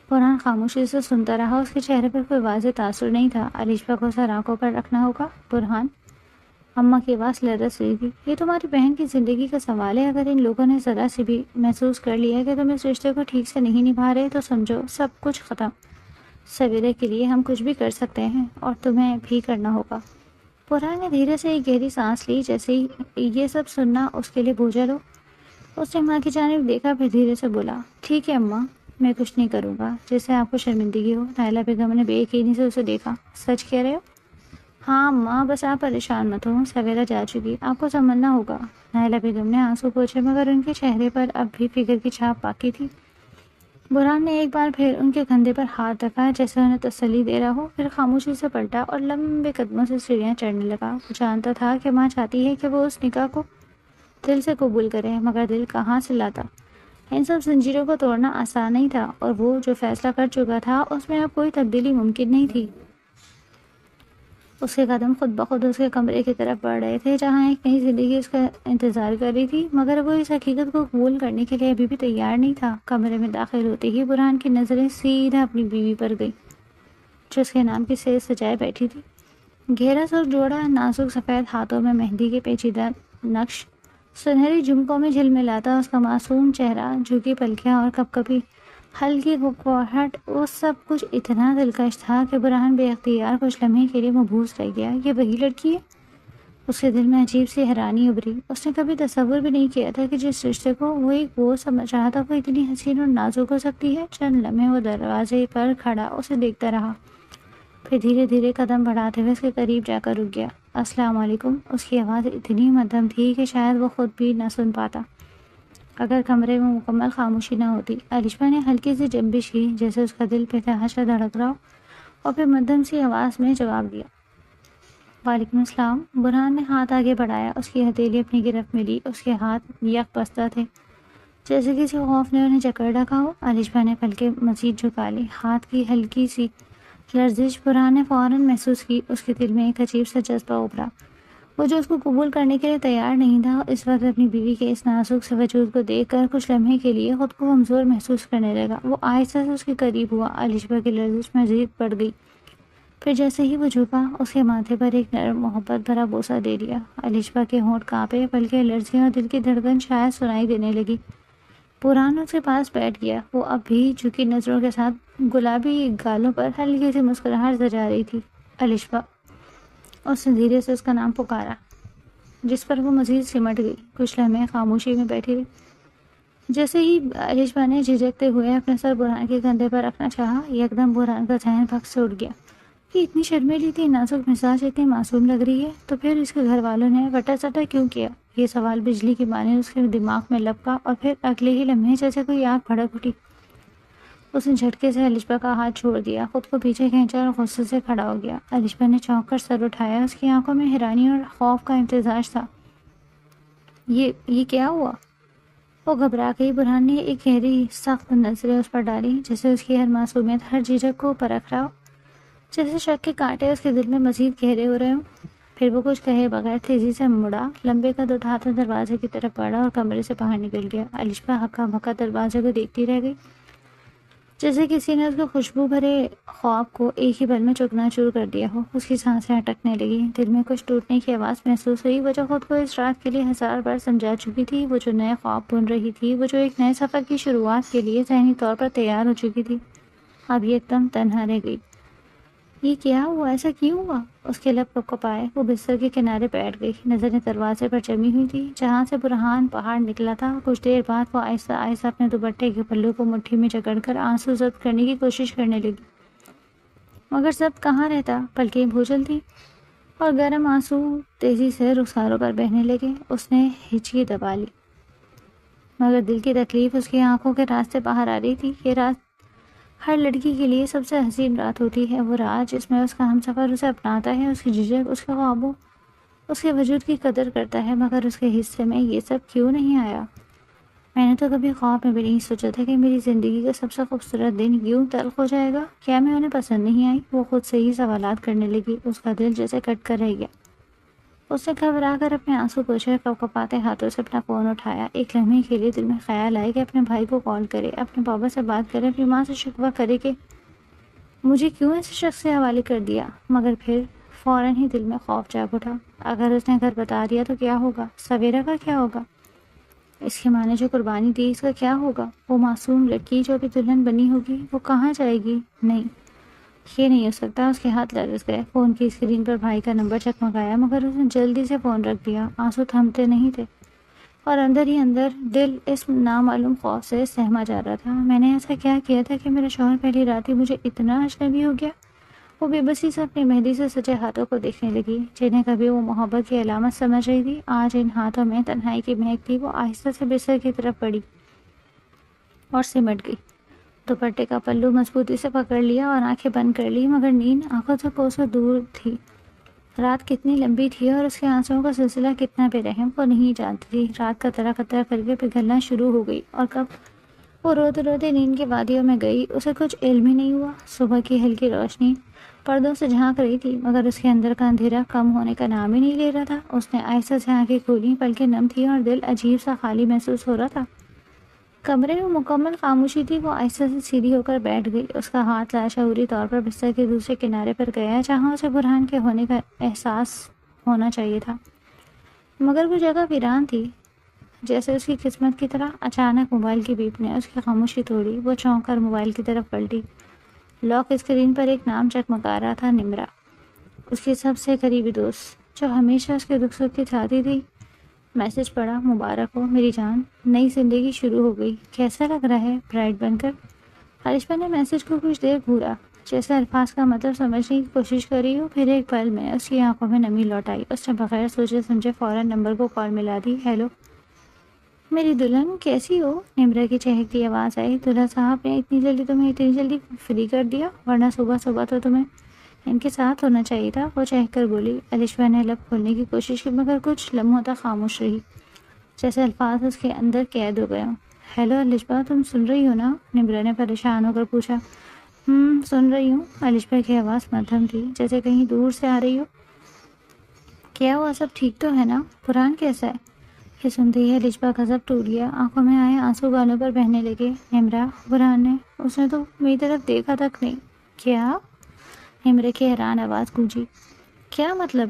برہان خاموشی سے سنتا رہا، اس کے چہرے پر کوئی واضح تاثر نہیں تھا۔ الشبا کو سر آنکھوں پر رکھنا ہوگا۔ برہان، اماں کی آواز لرز رہی تھی، یہ تمہاری بہن کی زندگی کا سوال ہے، اگر ان لوگوں نے ذرا سے بھی محسوس کر لیا کہ تم اس رشتے کو ٹھیک سے نہیں نبھا رہے تو سمجھو سب کچھ ختم۔ سویرے کے لیے ہم کچھ بھی کر سکتے ہیں اور تمہیں بھی کرنا ہوگا۔ برہان نے دھیرے سے ایک گہری سانس لی، جیسے ہی یہ سب سننا اس کے لیے بوجھل ہو۔ اس نے ماں کی جانب دیکھا، پھر دھیرے سے بولا، ٹھیک ہے اماں، میں کچھ نہیں کروں گا جس سے آپ کو شرمندگی ہو۔ نائلہ بیگم نے بے یقینی سے اسے دیکھا، سچ کہہ رہے ہو؟ ہاں اماں، بس آپ پریشان مت ہو، سویرا جا چکی، آپ کو سنبھلنا ہوگا۔ نائلہ بیگم نے آنسو پوچھے، مگر ان کے چہرے پر اب بھی فکر کی چھاپ باقی تھی۔ برہان نے ایک بار پھر ان کے کندھے پر ہاتھ رکھا، جیسے انہیں تسلی دے رہا ہو، پھر خاموشی سے پلٹا اور لمبے قدموں سے سیڑھیاں چڑھنے لگا۔ وہ جانتا تھا کہ ماں چاہتی ہے کہ وہ اس نکاح کو دل سے قبول کرے، مگر دل کہاں سے لاتا؟ ان سب زنجیروں کو توڑنا آسان نہیں تھا، اور وہ جو فیصلہ کر چکا تھا اس میں اب کوئی تبدیلی ممکن نہیں تھی۔ اس کے قدم خود بخود اس کے کمرے کی طرف بڑھ رہے تھے، جہاں ایک نئی زندگی اس کا انتظار کر رہی تھی، مگر وہ اس حقیقت کو قبول کرنے کے لیے ابھی بھی تیار نہیں تھا۔ کمرے میں داخل ہوتے ہی برہان کی نظریں سیدھا اپنی بیوی پر گئی، جو اس کے نام کی سیج سجائے بیٹھی تھی۔ گہرا سرخ جوڑا، نازک سفید ہاتھوں میں مہندی کے پیچیدہ نقش، سنہری جھمکوں میں جھلملاتا اس کا معصوم چہرہ، جھکی پلکیاں اور کپ کپی ہلکی گھبراہٹ، وہ سب کچھ اتنا دلکش تھا کہ برہان بے اختیار کچھ لمحے کے لیے مبہوت رہ گیا۔ یہ وہی لڑکی ہے؟ اس کے دل میں عجیب سی حیرانی ابھری۔ اس نے کبھی تصور بھی نہیں کیا تھا کہ جس رشتے کو وہ ایک بوجھ سمجھ رہا تھا وہ اتنی حسین اور نازک ہو سکتی ہے۔ چند لمحے وہ دروازے پر کھڑا اسے دیکھتا رہا، پھر دھیرے دھیرے قدم بڑھاتے ہوئے اس کے قریب جا کر رک گیا۔ السلام علیکم۔ اس کی آواز اتنی مدھم تھی کہ شاید وہ خود بھی نہ سن پاتا اگر کمرے میں مکمل خاموشی نہ ہوتی۔ الشبا نے ہلکی سی جنبش کی، جیسے اس کا دل بے تحاشا دھڑک رہا ہو، اور پھر مدھم سی آواز میں جواب دیا، وعلیکم السلام۔ برہان نے ہاتھ آگے بڑھایا، اس کی ہتھیلی اپنی گرفت میں لی، اس کے ہاتھ یک بستہ تھے، جیسے کسی خوف نے انہیں جکڑ رکھا ہو۔ الشبا نے پلکیں مزید جھکا لی، ہاتھ کی ہلکی سی لرزش برہان نے فوراً محسوس کی۔ اس کے دل میں ایک عجیب سا جذبہ ابھرا، وہ جو اس کو قبول کرنے کے لیے تیار نہیں تھا، اس وقت اپنی بیوی کے اس نازک سے وجود کو دیکھ کر کچھ لمحے کے لیے خود کو کمزور محسوس کرنے لگا۔ وہ آہستہ سے اس کے قریب ہوا، الشبا کی لرزش مزید بڑھ گئی، پھر جیسے ہی وہ جھکا، اس کے ماتھے پر ایک نرم محبت بھرا بوسہ دے دیا۔ الشبا کے ہونٹ کانپے، پلکیں لرزیں اور دل کی دھڑکن شاید سنائی دینے لگی۔ برہان اس کے پاس بیٹھ گیا، وہ اب بھی جھکی نظروں کے ساتھ گلابی گالوں پر ہلکی سی مسکراہٹ سجا رہی تھی۔ الشبا، اس نے دھیرے سے اس کا نام پکارا، جس پر وہ مزید سمٹ گئی۔ کچھ لمحے خاموشی میں بیٹھی رہی۔ جیسے ہی الشبا نے جھجکتے ہوئے اپنے سر برہان کے کندھے پر رکھنا چاہا، یکدم برہان کا ذہن پھک سے اٹھ گیا۔ یہ اتنی شرمیلی تھی، نازک مزاج، اتنی معصوم لگ رہی ہے، تو پھر اس کے گھر والوں نے وٹا سٹا کیوں کیا؟ یہ سوال بجلی کی مانند اس کے دماغ میں لپکا، اور پھر اگلے ہی لمحے جیسے کوئی آگ بھڑک اٹھی۔ اس نے جھٹکے سے الشبا کا ہاتھ چھوڑ دیا، خود کو پیچھے کھینچا اور غصے سے کھڑا ہو گیا۔ الشبا نے چونک کر سر اٹھایا، اس کی آنکھوں میں حیرانی اور خوف کا امتزاج تھا۔ یہ کیا ہوا؟ وہ گھبرا گئی۔ برہان نے ایک گہری سخت نظریں اس پر ڈالی، جیسے اس کی ہر معصومیت، ہر جھجک کو پرکھ رہا ہو، جیسے شک کے کانٹے اس کے دل میں مزید گہرے ہو رہے ہوں۔ پھر وہ کچھ کہے بغیر تیزی سے مڑا، لمبے قد اٹھاتا دروازے کی طرف بڑھا اور کمرے سے باہر نکل گیا۔ الشبا ہکا بھکا دروازے کو دیکھتی رہ گئی، جیسے کسی نے اس کے خوشبو بھرے خواب کو ایک ہی پل میں چکنا چور کر دیا ہو۔ اس کی سانسیں اٹکنے لگی، دل میں کچھ ٹوٹنے کی آواز محسوس ہوئی۔ وہ جو خود کو اس رات کے لیے 1000 بار سمجھا چکی تھی، وہ جو نئے خواب بن رہی تھی، وہ جو ایک نئے سفر کی شروعات کے لیے ذہنی طور پر تیار ہو چکی تھی، اب یہ ایک دم تنہا رہ گئی۔ یہ کیا ہوا؟ ایسا کیوں ہوا؟ اس کے لب کپ کپائے، وہ بستر کے کنارے بیٹھ گئی، نظریں دروازے پر جمی ہوئی تھی جہاں سے برہان پہاڑ نکلا تھا۔ کچھ دیر بعد وہ آہستہ آہستہ اپنے دوپٹے کے پلو کو مٹھی میں جکڑ کر آنسو ضبط کرنے کی کوشش کرنے لگی، مگر ضبط کہاں رہتا، پلکیں بھوچل تھی اور گرم آنسو تیزی سے رخساروں پر بہنے لگے۔ اس نے ہچکی دبا لی، مگر دل کی تکلیف اس کی آنکھوں کے راستے باہر آ رہی تھی۔ یہ رات ہر لڑکی کے لیے سب سے حسین رات ہوتی ہے، وہ رات جس میں اس کا ہمسفر اسے اپناتا ہے، اس کی جھجک، اس کے خوابوں، اس کے وجود کی قدر کرتا ہے، مگر اس کے حصے میں یہ سب کیوں نہیں آیا؟ میں نے تو کبھی خواب میں بھی نہیں سوچا تھا کہ میری زندگی کا سب سے خوبصورت دن یوں تلخ ہو جائے گا۔ کیا میں انہیں پسند نہیں آئی؟ وہ خود سے ہی سوالات کرنے لگی، اس کا دل جیسے کٹ کر رہ گیا۔ اس نے گھبرا کر اپنے آنسو پوچھے، کپ کپاتے ہاتھوں سے اپنا فون اٹھایا۔ ایک لمحے کے لیے دل میں خیال آئے کہ اپنے بھائی کو کال کرے، اپنے بابا سے بات کرے، اپنی ماں سے شکوہ کرے کہ مجھے کیوں ایسے شخص سے حوالے کر دیا، مگر پھر فوراً ہی دل میں خوف جاگ اٹھا۔ اگر اس نے گھر بتا دیا تو کیا ہوگا؟ سویرا کا کیا ہوگا؟ اس کی ماں نے جو قربانی دی، اس کا کیا ہوگا؟ وہ معصوم لڑکی جو ابھی دلہن بنی ہوگی، وہ کہاں جائے گی؟ نہیں، یہ نہیں ہو سکتا۔ اس کے ہاتھ لرز گئے، فون کی اسکرین پر بھائی کا نمبر چکمکایا، مگر اس نے جلدی سے فون رکھ دیا۔ آنسو تھمتے نہیں تھے اور اندر ہی اندر دل اس نامعلوم خوف سے سہما جا رہا تھا۔ میں نے ایسا کیا کیا تھا کہ میرا شوہر پہلی رات ہی مجھے اتنا اجنبی ہو گیا؟ وہ بے بسی سے اپنی مہندی سے سجے ہاتھوں کو دیکھنے لگی، جنہیں کبھی وہ محبت کی علامت سمجھ رہی تھی، آج ان ہاتھوں میں تنہائی کی مہک تھی۔ وہ آہستہ سے بستر کی طرف بڑھی اور سمٹ گئی، دوپٹے کا پلو مضبوطی سے پکڑ لیا اور آنکھیں بند کر لی، مگر نیند آنکھوں سے کوسوں دور تھی۔ رات کتنی لمبی تھی اور اس کے آنسوؤں کا سلسلہ کتنا بے رحم، وہ نہیں جانتی تھی۔ رات قطرہ قطرہ کر کے پگھلنا شروع ہو گئی، اور کب وہ روتے روتے نیند کی وادیوں میں گئی، اسے کچھ علم ہی نہیں ہوا۔ صبح کی ہلکی روشنی پردوں سے جھانک رہی تھی، مگر اس کے اندر کا اندھیرا کم ہونے کا نام ہی نہیں لے رہا تھا۔ اس نے آہستہ سے آنکھیں کھولیں، پلکیں نم تھیں اور دل عجیب سا خالی محسوس ہو رہا تھا۔ کمرے میں مکمل خاموشی تھی۔ وہ آہستہ سے سیدھی ہو کر بیٹھ گئی، اس کا ہاتھ لاشعوری طور پر بستر کے دوسرے کنارے پر گیا جہاں اسے برہان کے ہونے کا احساس ہونا چاہیے تھا، مگر وہ جگہ ویران تھی، جیسے اس کی قسمت کی طرح۔ اچانک موبائل کی بیپ نے اس کی خاموشی توڑی۔ وہ چونک کر موبائل کی طرف پلٹی، لاک اسکرین پر ایک نام چکمکا رہا تھا، نمرا، اس کی سب سے قریبی دوست جو ہمیشہ اس کے دکھ سکھ کی ساتھی تھی۔ میسج پڑھا، مبارک ہو میری جان، نئی زندگی شروع ہو گئی، کیسا لگ رہا ہے برائڈ بن کر؟ الشبا نے میسج کو کچھ دیر گھورا، جیسے الفاظ کا مطلب سمجھنے کی کوشش کری ہو، پھر ایک پل میں اس کی آنکھوں میں نمی لوٹ آئی۔ اس نے بغیر سوچے سمجھے فوراً نمبر کو کال ملا دی۔ ہیلو میری دلہن، کیسی ہو؟ نمرا کی چہکتی آواز آئی۔ دلہا صاحب نے تمہیں اتنی جلدی فری کر دیا، ورنہ صبح صبح تو تمہیں ان کے ساتھ ہونا چاہیے تھا، وہ چہک کر بولی۔ الشبا نے لب کھولنے کی کوشش کی، مگر کچھ لمحوں تک خاموش رہی، جیسے الفاظ اس کے اندر قید ہو گئے ہوں۔ ہیلو الشبا، تم سن رہی ہو نا؟ نمرا نے پریشان ہو کر پوچھا۔ سن رہی ہوں۔ الشبا کی آواز مدھم تھی، جیسے کہیں دور سے آ رہی ہو۔ کیا ہوا، سب ٹھیک تو ہے نا؟ برہان کیسا ہے؟ یہ سنتے ہی الشبا کا غضب ٹوٹ گیا، آنکھوں میں آئے آنسو گالوں پر بہنے لگے۔ نمرا، برہان نے، اس نے تو میری طرف دیکھا تک نہیں۔ کیا؟ نمرا کی حیران آواز گونجی۔ کیا مطلب؟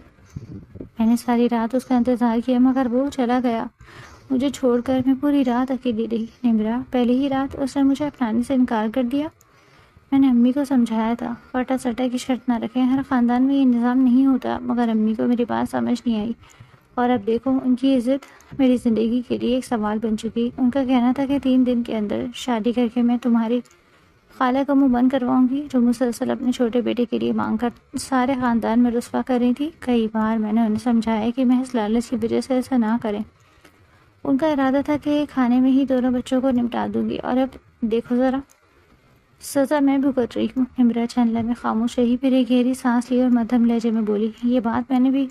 میں نے ساری رات اس کا انتظار کیا، مگر وہ چلا گیا، مجھے چھوڑ کر۔ میں پوری رات اکیلی رہی۔ نمرا، پہلی ہی رات اس نے مجھے اپنانے سے انکار کر دیا؟ میں نے امی کو سمجھایا تھا، پٹا سٹا کی شرط نہ رکھیں، ہر خاندان میں یہ نظام نہیں ہوتا، مگر امی کو میری بات سمجھ نہیں آئی، اور اب دیکھو ان کی عزت میری زندگی کے لیے ایک سوال بن چکی۔ ان کا کہنا تھا کہ 3 دن کے اندر شادی کر کے میں تمہاری خالہ کا منہ بند کرواؤں گی، جو مسلسل اپنے چھوٹے بیٹے کے لیے مانگ کر سارے خاندان میں رسوا کر رہی تھی۔ کئی بار میں نے انہیں سمجھایا کہ محض لالچ کی وجہ سے ایسا نہ کریں۔ ان کا ارادہ تھا کہ کھانے میں ہی دونوں بچوں کو نمٹا دوں گی، اور اب دیکھو ذرا، سزا میں بھگت رہی ہوں۔ نمرا چند لمحے خاموش رہی، پھر ایک گہری سانس لی اور مدھم لہجے میں بولی، یہ بات میں نے بھی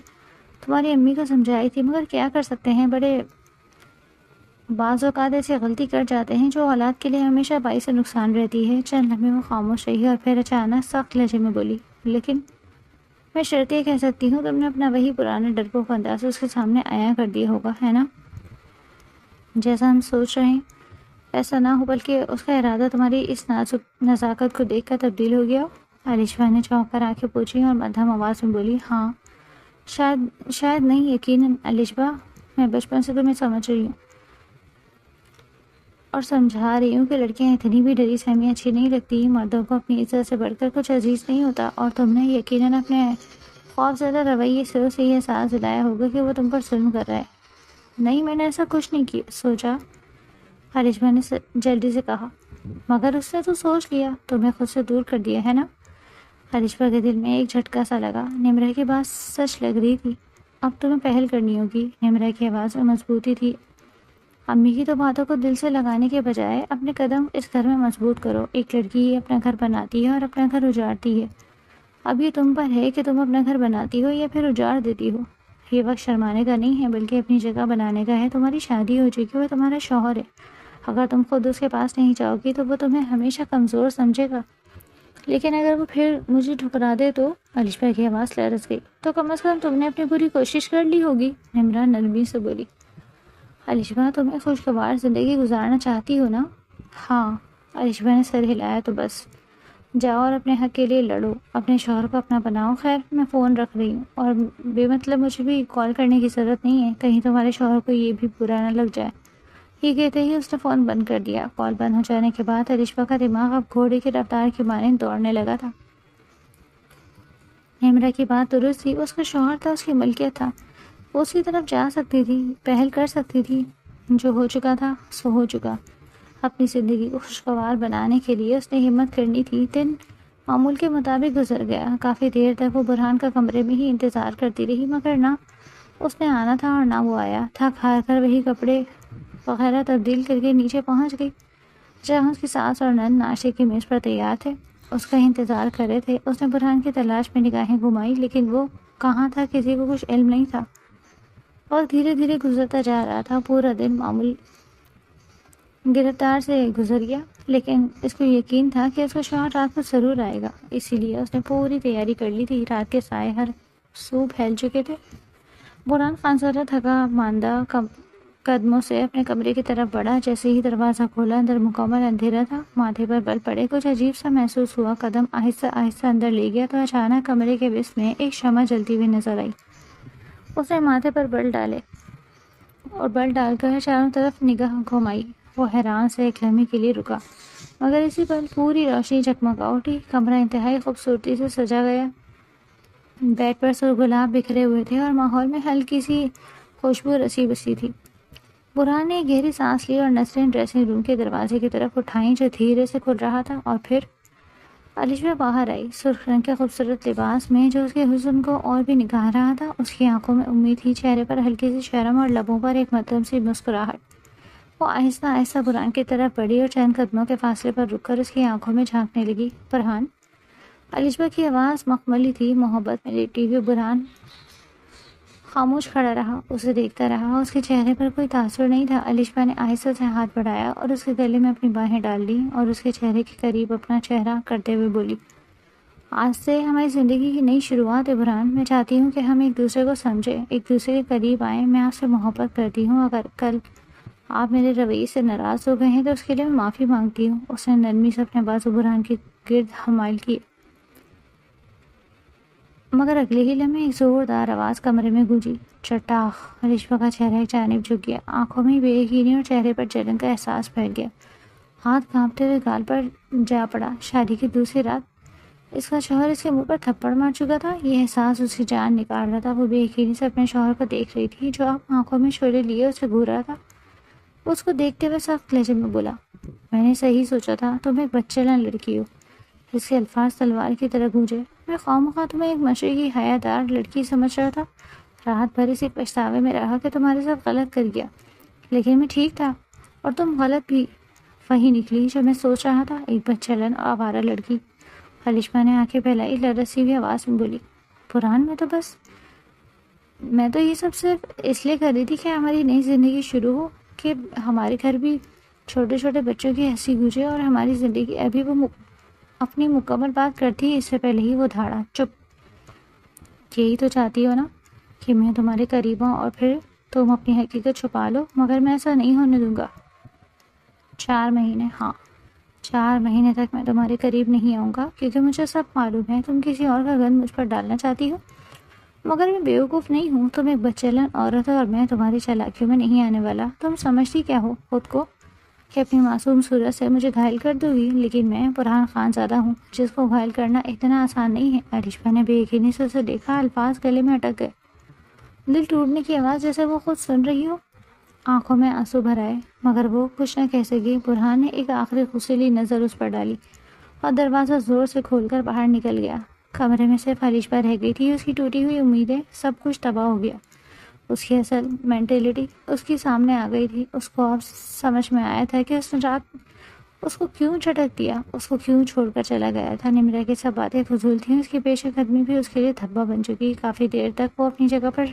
تمہاری امی کو سمجھائی تھی، مگر کیا کر سکتے ہیں، بڑے بعض اوقات ایسی غلطی کر جاتے ہیں جو اولاد کے لیے ہمیشہ باعث نقصان رہتی ہے۔ چند لمحے وہ خاموش رہی اور پھر اچانک سخت لہجے میں بولی، لیکن میں شرط یہ کہہ سکتی ہوں تم نے اپنا وہی پرانا ڈرپوک انداز اس کے سامنے عیاں کر دیا ہوگا، ہے نا؟ جیسا ہم سوچ رہے ہیں ایسا نہ ہو، بلکہ اس کا ارادہ تمہاری اس نازک نزاکت کو دیکھ کر تبدیل ہو گیا ہو۔ علیشہ نے چونک کر آنکھیں پوچھی اور مدھم آواز میں بولی، ہاں شاید نہیں، یقیناً علیشہ، میں بچپن سے تمہیں سمجھ رہی ہوں اور سمجھا رہی ہوں کہ لڑکیاں اتنی بھی ڈری سہمی اچھی نہیں لگتی، مردوں کو اپنی عزت سے بڑھ کر کچھ عزیز نہیں ہوتا، اور تم نے یقیناً اپنے خوف زدہ رویے سے اسے یہ احساس دلایا ہوگا کہ وہ تم پر ظلم کر رہا ہے۔ نہیں، میں نے ایسا کچھ نہیں سوچا، علیشہ نے جلدی سے کہا، مگر اس نے تو سوچ لیا، تمہیں خود سے دور کر دیا ہے نا؟ علیشہ کے دل میں ایک جھٹکا سا لگا، نمرہ کی بات سچ لگ رہی تھی، اب تمہیں پہل کرنی ہوگی۔ نمرہ کی آواز میں مضبوطی تھی، امی کی تو باتوں کو دل سے لگانے کے بجائے اپنے قدم اس گھر میں مضبوط کرو، ایک لڑکی اپنا گھر بناتی ہے اور اپنا گھر اجاڑتی ہے، اب یہ تم پر ہے کہ تم اپنا گھر بناتی ہو یا پھر اجاڑ دیتی ہو۔ یہ وقت شرمانے کا نہیں ہے بلکہ اپنی جگہ بنانے کا ہے، تمہاری شادی ہو چکی، وہ تمہارا شوہر ہے، اگر تم خود اس کے پاس نہیں جاؤ گی تو وہ تمہیں ہمیشہ کمزور سمجھے گا، لیکن اگر وہ پھر مجھے ٹھکرا دے تو، علیشہ کی آواز لرز گئی، تو کم از کم تم نے اپنی پوری کوشش کر لی ہوگی، نمرہ نرمی سے بولی۔ علیشہ، تم ایک خوشگوار زندگی گزارنا چاہتی ہو نا؟ ہاں، علیشہ نے سر ہلایا، تو بس جاؤ اور اپنے حق کے لیے لڑو، اپنے شوہر کو اپنا بناؤ۔ خیر، میں فون رکھ رہی ہوں، اور بے مطلب مجھے بھی کال کرنے کی ضرورت نہیں ہے، کہیں تمہارے شوہر کو یہ بھی برا نہ لگ جائے۔ یہ کہتے ہی اس نے فون بند کر دیا۔ کال بند ہو جانے کے بعد علیشہ کا دماغ اب گھوڑے کی رفتار کی مانند دوڑنے لگا تھا۔ نمرہ کی بات درست تھی، اس کا شوہر تھا، اس کی ملکیت تھا، وہ اس کی طرف جا سکتی تھی، پہل کر سکتی تھی، جو ہو چکا تھا سو ہو چکا۔ اپنی زندگی کو خوشگوار بنانے کے لیے اس نے ہمت کرنی تھی۔ دن معمول کے مطابق گزر گیا، کافی دیر تک وہ برہان کا کمرے میں ہی انتظار کرتی رہی، مگر نہ اس نے آنا تھا اور نہ وہ آیا۔ تھک ہار کر وہی کپڑے وغیرہ تبدیل کر کے نیچے پہنچ گئی، جہاں اس کی ساس اور نند ناشتے کی میز پر تیار تھے، اس کا انتظار کر رہے تھے۔ اس نے برہان کی تلاش میں نگاہیں گھمائی، لیکن وہ کہاں تھا کسی کو کچھ علم نہیں تھا۔ اور دھیرے دھیرے گزرتا جا رہا تھا، پورا دن معمول گرفتار سے گزر گیا، لیکن اس کو یقین تھا کہ اس کا شوہر رات کو ضرور آئے گا، اسی لیے اس نے پوری تیاری کر لی تھی۔ رات کے سائے ہر سو پھیل چکے تھے۔ برہان خان ذرا تھکا ماندہ قدموں سے اپنے کمرے کی طرف بڑھا، جیسے ہی دروازہ کھولا اندر مکمل اندھیرا تھا، ماتھے پر بل پڑے، کچھ عجیب سا محسوس ہوا، قدم آہستہ آہستہ اندر لے گیا تو اچانک کمرے کے وسط میں ایک شمع جلتی ہوئی نظر آئی۔ اس نے ماتھے پر بل ڈالے اور بل ڈال کر چاروں طرف نگاہ گھمائی۔ وہ حیران سے ایک لمحے کے لیے رکا، مگر اسی پل پوری روشنی جگمگا اٹھی۔ کمرہ انتہائی خوبصورتی سے سجا گیا، بیڈ پر سر گلاب بکھرے ہوئے تھے اور ماحول میں ہلکی سی خوشبو رسی بسی تھی۔ برہان نے گہری سانس لی اور نظریں ڈریسنگ روم کے دروازے کی طرف اٹھائیں جو دھیرے سے کھل رہا تھا، اور پھر علیشہ باہر آئی، سرخ رنگ کے خوبصورت لباس میں جو اس کے حسن کو اور بھی نکھار رہا تھا۔ اس کی آنکھوں میں امید تھی، چہرے پر ہلکی سی شرم اور لبوں پر ایک مدھم سی مسکراہٹ۔ وہ آہستہ آہستہ برہان کی طرف بڑھی اور چند قدموں کے فاصلے پر رک کر اس کی آنکھوں میں جھانکنے لگی۔ برہان، علیشہ کی آواز مخملی تھی۔ محبت میں لیٹی ہوئی برہان خاموش کھڑا رہا، اسے دیکھتا رہا، اس کے چہرے پر کوئی تاثر نہیں تھا۔ علیشہ نے آہستہ سے ہاتھ بڑھایا اور اس کے گلے میں اپنی باہیں ڈال لی اور اس کے چہرے کے قریب اپنا چہرہ کرتے ہوئے بولی، آج سے ہماری زندگی کی نئی شروعات ہے برہان، میں چاہتی ہوں کہ ہم ایک دوسرے کو سمجھیں، ایک دوسرے کے قریب آئیں، میں آپ سے محبت کرتی ہوں، اگر کل آپ میرے رویے سے ناراض ہو گئے ہیں تو اس کے لیے میں معافی مانگتی ہوں۔ اس نے نرمی سے اپنے بازو برہان کے گرد حمائل کیے، مگر اگلے ہی لمحے ایک زوردار آواز کمرے میں گونجی، چٹاخ! علیشہ کا چہرہ ایک جانب جھک گیا، آنکھوں میں بے یقینی اور چہرے پر جلن کا احساس پھیل گیا۔ ہاتھ کانپتے ہوئے گال پر جا پڑا۔ شادی کی دوسری رات اس کا شوہر اس کے منہ پر تھپڑ مار چکا تھا، یہ احساس اس کی جان نکال رہا تھا۔ وہ بے یقینی سے اپنے شوہر کو دیکھ رہی تھی جو اب آنکھوں میں شعلے لیے اسے گھور رہا تھا۔ اس کو دیکھتے ہوئے سخت لہجے میں بولا، میں نے صحیح سوچا تھا، تم ایک بچہ لڑکی ہو۔ اس کے الفاظ تلوار کی طرح گونجے، میں خواہ تمہیں ایک مشرقی حیادار لڑکی سمجھ رہا تھا، رات بھر اسی پچھتاوے میں رہا کہ تمہارے ساتھ غلط کر گیا، لیکن میں ٹھیک تھا اور تم غلط بھی، وہی نکلی جو میں سوچ رہا تھا، ایک بچلن اور آوارہ لڑکی۔ علیشہ نے آنکھیں پھیلائی، لرزتی ہوئی آواز میں بولی، برہان، میں تو یہ سب صرف اس لیے کر رہی تھی کہ ہماری نئی زندگی شروع ہو، کہ ہمارے گھر بھی چھوٹے چھوٹے بچوں کی ہنسی گونجے اور ہماری زندگی ابھی وہ اپنی مکمل بات کرتی، اس سے پہلے ہی وہ دھاڑا، چپ! یہی تو چاہتی ہو نا کہ میں تمہارے قریب ہوں اور پھر تم اپنی حقیقت چھپا لو، مگر میں ایسا نہیں ہونے دوں گا۔ 4 مہینے، ہاں 4 مہینے تک میں تمہارے قریب نہیں آؤں گا، کیونکہ مجھے سب معلوم ہے تم کسی اور کا گند مجھ پر ڈالنا چاہتی ہو، مگر میں بیوقوف نہیں ہوں، تم ایک بچلن عورت ہو اور میں تمہاری چالاکیوں میں نہیں آنے والا۔ تم سمجھتی کیا ہو خود کو کہ اپنی معصوم صورت سے مجھے گھائل کر دو گی، لیکن میں برہان خان زادہ ہوں جس کو گھائل کرنا اتنا آسان نہیں ہے۔ عریشہ نے بے یقینی سے اسے دیکھا، الفاظ گلے میں اٹک گئے، دل ٹوٹنے کی آواز جیسے وہ خود سن رہی ہو۔ آنکھوں میں آنسو بھر آئے، مگر وہ کچھ نہ کہہ سکی۔ برہان نے ایک آخری غصیلی نظر اس پر ڈالی اور دروازہ زور سے کھول کر باہر نکل گیا۔ کمرے میں صرف عریشہ رہ گئی تھی، اس کی ٹوٹی ہوئی امیدیں، سب کچھ تباہ ہو گیا۔ اس کی اصل مینٹلٹی اس کی سامنے آ گئی تھی۔ اس کو اب سمجھ میں آیا تھا کہ اس نے رات اس کو کیوں جھٹک دیا، اس کو کیوں چھوڑ کر چلا گیا تھا۔ نمرہ کی سب باتیں فضول تھیں، اس کی پیش قدمی بھی اس کے لیے دھبا بن چکی۔ کافی دیر تک وہ اپنی جگہ پر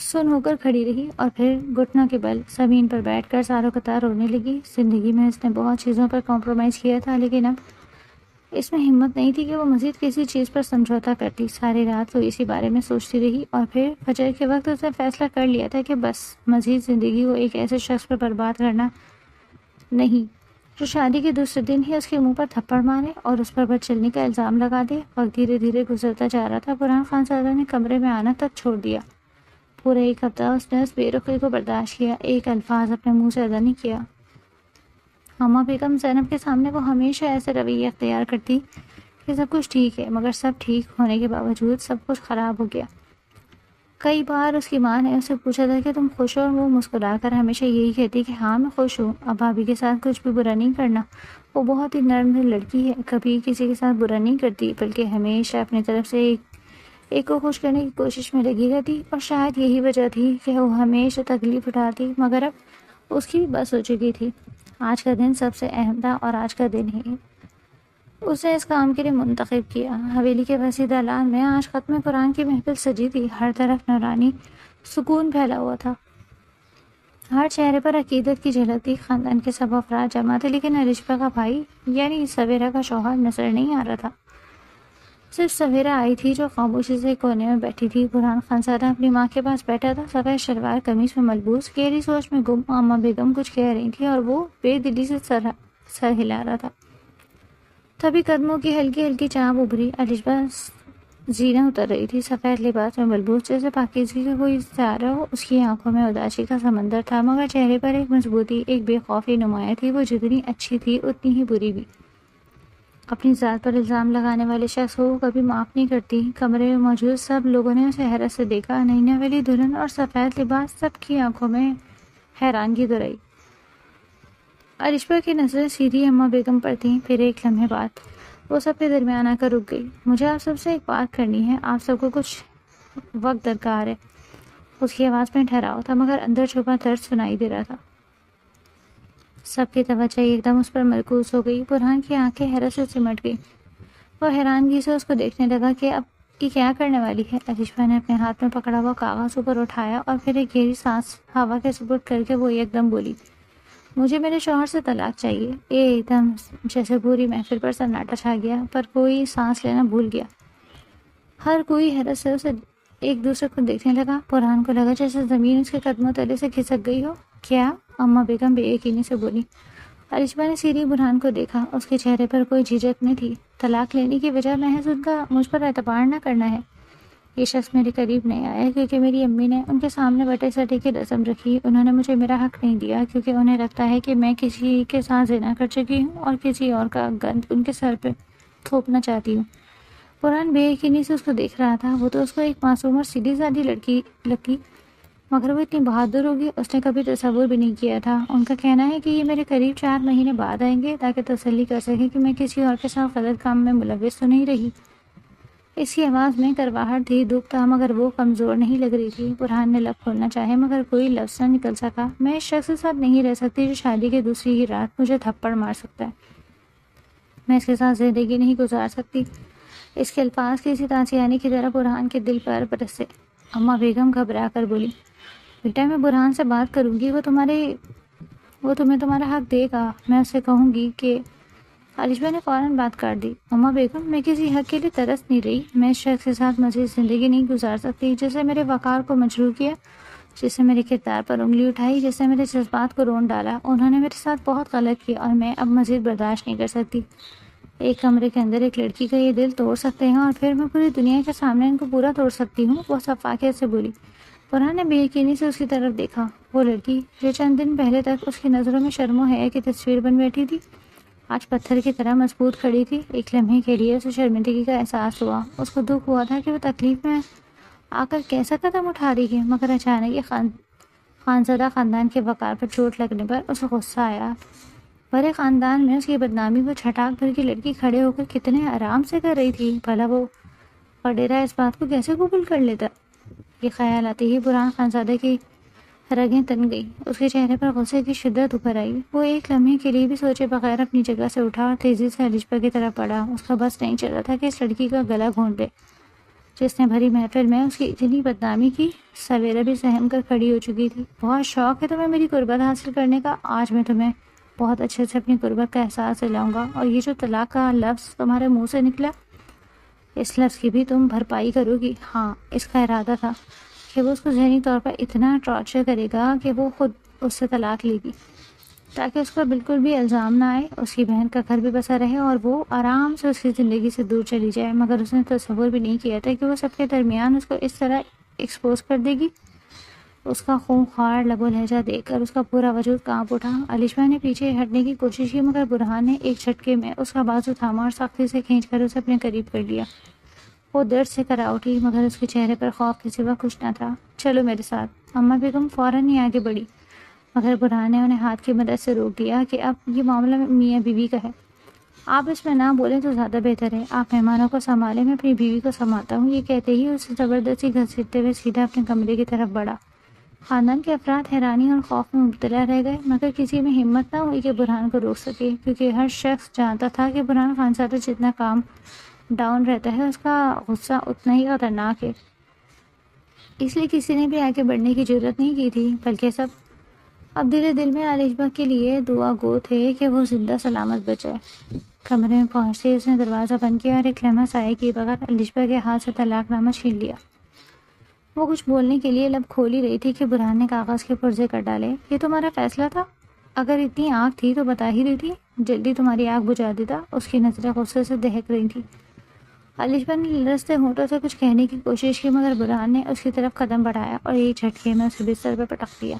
سن ہو کر کھڑی رہی اور پھر گھٹنوں کے بل زمین پر بیٹھ کر زاروں قطار رونے لگی۔ زندگی میں اس نے بہت چیزوں پر کمپرومائز کیا تھا، لیکن اب اس میں ہمت نہیں تھی کہ وہ مزید کسی چیز پر سمجھوتا کرتی۔ ساری رات وہ اسی بارے میں سوچتی رہی اور پھر فجر کے وقت اس نے فیصلہ کر لیا تھا کہ بس مزید زندگی کو ایک ایسے شخص پر برباد کرنا نہیں جو شادی کے دوسرے دن ہی اس کے منہ پر تھپڑ مارے اور اس پر بد چلنے کا الزام لگا دے۔ وقت دھیرے دھیرے گزرتا جا رہا تھا۔ برہان خان زادہ نے کمرے میں آنا تک چھوڑ دیا۔ پورا 1 ہفتہ اس نے اس بے رخی کو برداشت کیا، ایک الفاظ اپنے منہ سے ادا نہیں کیا۔ اماں بیگم زینب کے سامنے وہ ہمیشہ ایسے رویہ اختیار کرتی کہ سب کچھ ٹھیک ہے، مگر سب ٹھیک ہونے کے باوجود سب کچھ خراب ہو گیا۔ کئی بار اس کی ماں نے اسے پوچھا تھا کہ تم خوش ہو، اور وہ مسکرا کر ہمیشہ یہی کہتی کہ ہاں میں خوش ہوں۔ اب بھابھی کے ساتھ کچھ بھی برا نہیں کرنا، وہ بہت ہی نرم دل لڑکی ہے، کبھی کسی کے ساتھ برا نہیں کرتی، بلکہ ہمیشہ اپنی طرف سے ایک کو خوش کرنے کی کوشش میں لگی رہتی، اور شاید یہی وجہ تھی کہ وہ ہمیشہ تکلیف اٹھاتی، مگر اب اس کی بھی بس ہو چکی تھی۔ آج کا دن سب سے اہم تھا اور آج کا دن ہی اسے اس کام کے لیے منتخب کیا۔ حویلی کے وسیع دالان میں آج ختم قرآن کی محفل سجی تھی، ہر طرف نورانی سکون پھیلا ہوا تھا، ہر چہرے پر عقیدت کی جھلک تھی۔ خاندان کے سب افراد جمع تھے، لیکن عریشہ کا بھائی یعنی سویرا کا شوہر نظر نہیں آ رہا تھا۔ صرف سویرا آئی تھی جو خاموشی سے کونے میں بیٹھی تھی۔ برہان خان زادہ اپنی ماں کے پاس بیٹھا تھا، سفید شلوار قمیص میں ملبوس، گہری سوچ میں گم۔ اماں بیگم کچھ کہہ رہی تھی اور وہ بے دلی سے سر ہلا رہا تھا۔ تبھی قدموں کی ہلکی ہلکی چانپ ابھری، عریشہ زینہ اتر رہی تھی، سفید لباس میں ملبوس، جیسے پاکیزگی کا کوئی ستارہ ہو۔ اس کی آنکھوں میں اداسی کا سمندر تھا، مگر چہرے پر ایک مضبوطی، ایک بے خوفی نمایاں تھی۔ وہ جتنی اچھی تھی اتنی ہی بری بھی۔ اپنی ذات پر الزام لگانے والے شخص کو کبھی معاف نہیں کرتی۔ کمرے میں موجود سب لوگوں نے اسے حیرت سے دیکھا، نئی والی دلہن اور سفید لباس، سب کی آنکھوں میں حیرانگی دہرائی۔ عریشہ کی نظریں سیدھی اماں بیگم پر تھیں، پھر ایک لمحے بعد وہ سب کے درمیان آ کر رک گئی۔ مجھے آپ سب سے ایک بات کرنی ہے، آپ سب کو کچھ وقت درکار ہے۔ اس کی آواز میں ٹھہراؤ تھا، مگر اندر چھپا درد سنائی دے رہا تھا۔ سب کی توجہ ایک دم اس پر مرکوز ہو گئی۔ برہان کی آنکھیں حیرت سے سمٹ گئی، وہ حیرانگی سے اس کو دیکھنے لگا کہ اب یہ کیا کرنے والی ہے۔ عریشہ نے اپنے ہاتھ میں پکڑا ہوا کاغذ اوپر اٹھایا اور پھر ایک گہری سانس ہوا کے سپرد کر کے وہ ایک دم بولی، مجھے میرے شوہر سے طلاق چاہیے۔ ایک دم جیسے پوری محفل پر سناٹا چھا گیا، پر کوئی سانس لینا بھول گیا۔ ہر کوئی حیرت سے اسے ایک دوسرے کو دیکھنے لگا۔ برہان کو لگا جیسے زمین اس کے قدموں تلے سے کھسک گئی ہو۔ کیا؟ اماں بیگم بے یقینی سے بولی۔ عریشہ نے سیدھی برہان کو دیکھا، اس کے چہرے پر کوئی جھجک نہیں تھی۔ طلاق لینے کی وجہ محض ان کا مجھ پر اعتبار نہ کرنا ہے۔ یہ شخص میرے قریب نہیں آیا کیونکہ میری امی نے ان کے سامنے بٹے سٹے کی رسم رکھی، انہوں نے مجھے میرا حق نہیں دیا کیونکہ انہیں لگتا ہے کہ میں کسی کے ساتھ زنا کر چکی ہوں اور کسی اور کا گند ان کے سر پہ تھوپنا چاہتی ہوں۔ برہان بے یقینی سے اس کو دیکھ رہا تھا۔ وہ تو اس کو ایک معصوم اور سیدھی سادھی لڑکی لگی، مگر وہ اتنی بہادر ہوگی اس نے کبھی تصور بھی نہیں کیا تھا۔ ان کا کہنا ہے کہ یہ میرے قریب 4 مہینے بعد آئیں گے تاکہ تسلی کر سکیں کہ میں کسی اور کے ساتھ غلط کام میں ملوث تو نہیں رہی۔ اس کی آواز میں کرواہٹ تھی، دکھ تھا، مگر وہ کمزور نہیں لگ رہی تھی۔ برہان نے لب کھولنا چاہے مگر کوئی لفظ نہ نکل سکا۔ میں اس شخص کے ساتھ نہیں رہ سکتی جو شادی کے دوسری ہی رات مجھے تھپڑ مار سکتا ہے، میں اس کے ساتھ زندگی نہیں گزار سکتی۔ اس کے الفاظ کسی تانسیانی کی طرح برہان کے دل پر برسے۔ اماں بیگم گھبرا کر بولی، بیٹا میں برہان سے بات کروں گی، وہ تمہیں تمہارا حق دے گا۔ میں اسے کہوں گی کہ علیشبہ نے فوراً بات کاٹ دی۔ اما بیگم، میں کسی حق کے لیے ترس نہیں رہی، میں اس شخص کے ساتھ مزید زندگی نہیں گزار سکتی جس نے میرے وقار کو مجروح کیا، جس نے میرے کردار پر انگلی اٹھائی، جس نے میرے جذبات کو رون ڈالا۔ انہوں نے میرے ساتھ بہت غلط کیا اور میں اب مزید برداشت نہیں کر سکتی۔ ایک کمرے کے اندر ایک لڑکی کا یہ دل توڑ سکتے ہیں اور پھر میں پوری دنیا کے سامنے ان کو پورا توڑ سکتی ہوں، وہ شفافیت سے بولی۔ برہان نے بے یقینی سے اس کی طرف دیکھا۔ وہ لڑکی جو چند دن پہلے تک اس کی نظروں میں شرم و حیا کی تصویر بن بیٹھی تھی، آج پتھر کی طرح مضبوط کھڑی تھی۔ ایک لمحے کے لیے اسے شرمندگی کا احساس ہوا۔ اس کو دکھ ہوا تھا کہ وہ تکلیف میں آ کر کیسا قدم اٹھا رہی ہے، مگر اچانک یہ خانزادہ خاندان کے وقار پر چوٹ لگنے پر اسے غصہ آیا۔ بڑے خاندان میں اس کی بدنامی وہ چھٹاک بھر کی لڑکی کھڑے ہو کر کتنے آرام سے کر رہی تھی، بھلا وہ وڈیرا اس بات کو کیسے قبول کر لیتا۔ یہ خیال آتے ہی برہان خانزادہ کی رگیں تن گئی، اس کے چہرے پر غصے کی شدت ابھر آئی۔ وہ ایک لمحے کے لیے بھی سوچے بغیر اپنی جگہ سے اٹھا اور تیزی سے علیشبہ کی طرف بڑھا۔ اس کا بس نہیں چل رہا تھا کہ اس لڑکی کا گلا گھونٹ لے جس نے بھری محفل میں اس کی اتنی بدنامی کی، سویرا بھی سہم کر کھڑی ہو چکی تھی۔ بہت شوق ہے تمہیں میری قربت حاصل کرنے کا، آج میں تمہیں بہت اچھے سے اپنی قربت کا احساس دلاؤں گا، اور یہ جو طلاق کا لفظ تمہارے منہ سے نکلا، اس لفظ کی بھی تم بھرپائی کرو گی۔ ہاں، اس کا ارادہ تھا کہ وہ اس کو ذہنی طور پر اتنا ٹارچر کرے گا کہ وہ خود اس سے طلاق لے گی تاکہ اس پر بالکل بھی الزام نہ آئے، اس کی بہن کا گھر بھی بسا رہے اور وہ آرام سے اس کی زندگی سے دور چلی جائے۔ مگر اس نے تصور بھی نہیں کیا تھا کہ وہ سب کے درمیان اس کو اس طرح ایکسپوز کر دے گی۔ اس کا خونخوار لب و لہجہ دیکھ کر اس کا پورا وجود کانپ اٹھا۔ علیشبہ نے پیچھے ہٹنے کی کوشش کی، مگر برہان نے ایک جھٹکے میں اس کا بازو تھاما اور سختی سے کھینچ کر اسے اپنے قریب کر لیا۔ وہ درد سے کرا اٹھی، مگر اس کے چہرے پر خوف کے سوا کچھ نہ تھا۔ چلو میرے ساتھ۔ اما بیگم فوراً ہی آگے بڑھی، مگر برہان نے انہیں ہاتھ کی مدد سے روک دیا کہ اب یہ معاملہ میاں بیوی کا ہے، آپ اس میں نہ بولیں تو زیادہ بہتر ہے۔ آپ مہمانوں کو سنبھالیں، میں اپنی بیوی کو سنبھالتا ہوں۔ یہ کہتے ہی اسے زبردستی گھسیٹتے ہوئے سیدھا اپنے کمرے کی طرف بڑھا۔ خاندان کے افراد حیرانی اور خوف میں مبتلا رہ گئے، مگر کسی میں ہمت نہ ہوئی کہ برہان کو روک سکے، کیونکہ ہر شخص جانتا تھا کہ برہان خانزادہ جتنا کام ڈاؤن رہتا ہے اس کا غصہ اتنا ہی خطرناک ہے۔ اس لیے کسی نے بھی آگے بڑھنے کی جرات نہیں کی تھی، بلکہ سب اب دل میں علیشبہ کے لیے دعا گو تھے کہ وہ زندہ سلامت بچے۔ کمرے میں پہنچتے اس نے دروازہ بند کیا اور ایک لمحہ سائے کیے بغیر علیشبہ کے ہاتھ سے طلاق نامہ چھین لیا۔ وہ کچھ بولنے کے لیے لب کھول ہی رہی تھی کہ برہان نے کاغذ کے پرزے کر ڈالے۔ یہ تمہارا فیصلہ تھا؟ اگر اتنی آنکھ تھی تو بتا ہی دیتی، جلدی تمہاری آنکھ بجھا دیتا۔ اس کی نظریں غصے سے دہک رہی تھی۔ علیشبہ نے لرزتے ہونٹوں سے کچھ کہنے کی کوشش کی، مگر برہان نے اس کی طرف قدم بڑھایا اور ایک جھٹکے میں اسے بستر پر پٹک دیا۔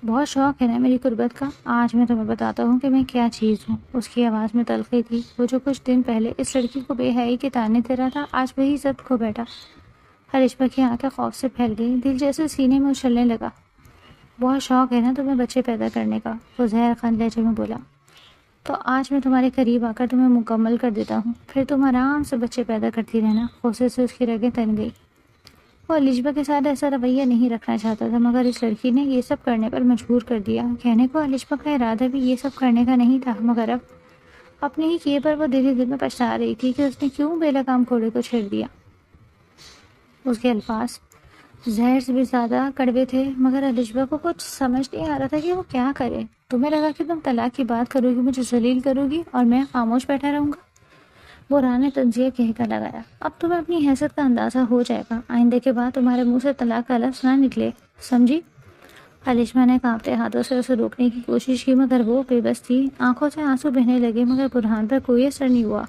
بہت شوق ہے نا میری قربت کا، آج میں تمہیں بتاتا ہوں کہ میں کیا چیز ہوں۔ اس کی آواز میں تلخی تھی۔ وہ جو کچھ دن پہلے اس لڑکی کو بے حیائی کے تانے دے رہا تھا، آج وہی ضد کھو بیٹھا۔ علیشبہ کی آنکھیں خوف سے پھیل گئی، دل جیسے سینے میں اچھلنے لگا۔ بہت شوق ہے نا تمہیں بچے پیدا کرنے کا، وہ زہر خند لہجے میں بولا، تو آج میں تمہارے قریب آ کر تمہیں مکمل کر دیتا ہوں، پھر تم آرام سے بچے پیدا کرتی رہنا۔ غصے سے اس کی رگیں تن گئی۔ وہ علیشبہ کے ساتھ ایسا رویہ نہیں رکھنا چاہتا تھا، مگر اس لڑکی نے یہ سب کرنے پر مجبور کر دیا۔ کہنے کو علیشبہ کا ارادہ بھی یہ سب کرنے کا نہیں تھا، مگر اب اپنے ہی کیے پر وہ دل میں پچھتا رہی تھی کہ اس نے کیوں بے لگام گھوڑے کو چھیڑ دیا۔ اس کے الفاظ زہر سے بھی زیادہ کڑوے تھے، مگر علیشبہ کو کچھ سمجھ نہیں آ رہا تھا کہ وہ کیا کرے۔ تمہیں لگا کہ تم طلاق کی بات کرو گی، مجھے ذلیل کرو گی اور میں خاموش بیٹھا رہوں گا؟ برہان نے تنزیہ کہہ کر لگایا۔ اب تمہیں اپنی حیثیت کا اندازہ ہو جائے گا، آئندہ کے بعد تمہارے منہ سے طلاق کا لفظ نہ نکلے، سمجھی؟ علیشبہ نے کانپتے ہاتھوں سے اسے روکنے کی کوشش کی، مگر وہ بے بس تھی۔ آنکھوں سے آنسو بہنے لگے، مگر برہان پر کوئی اثر نہیں ہوا۔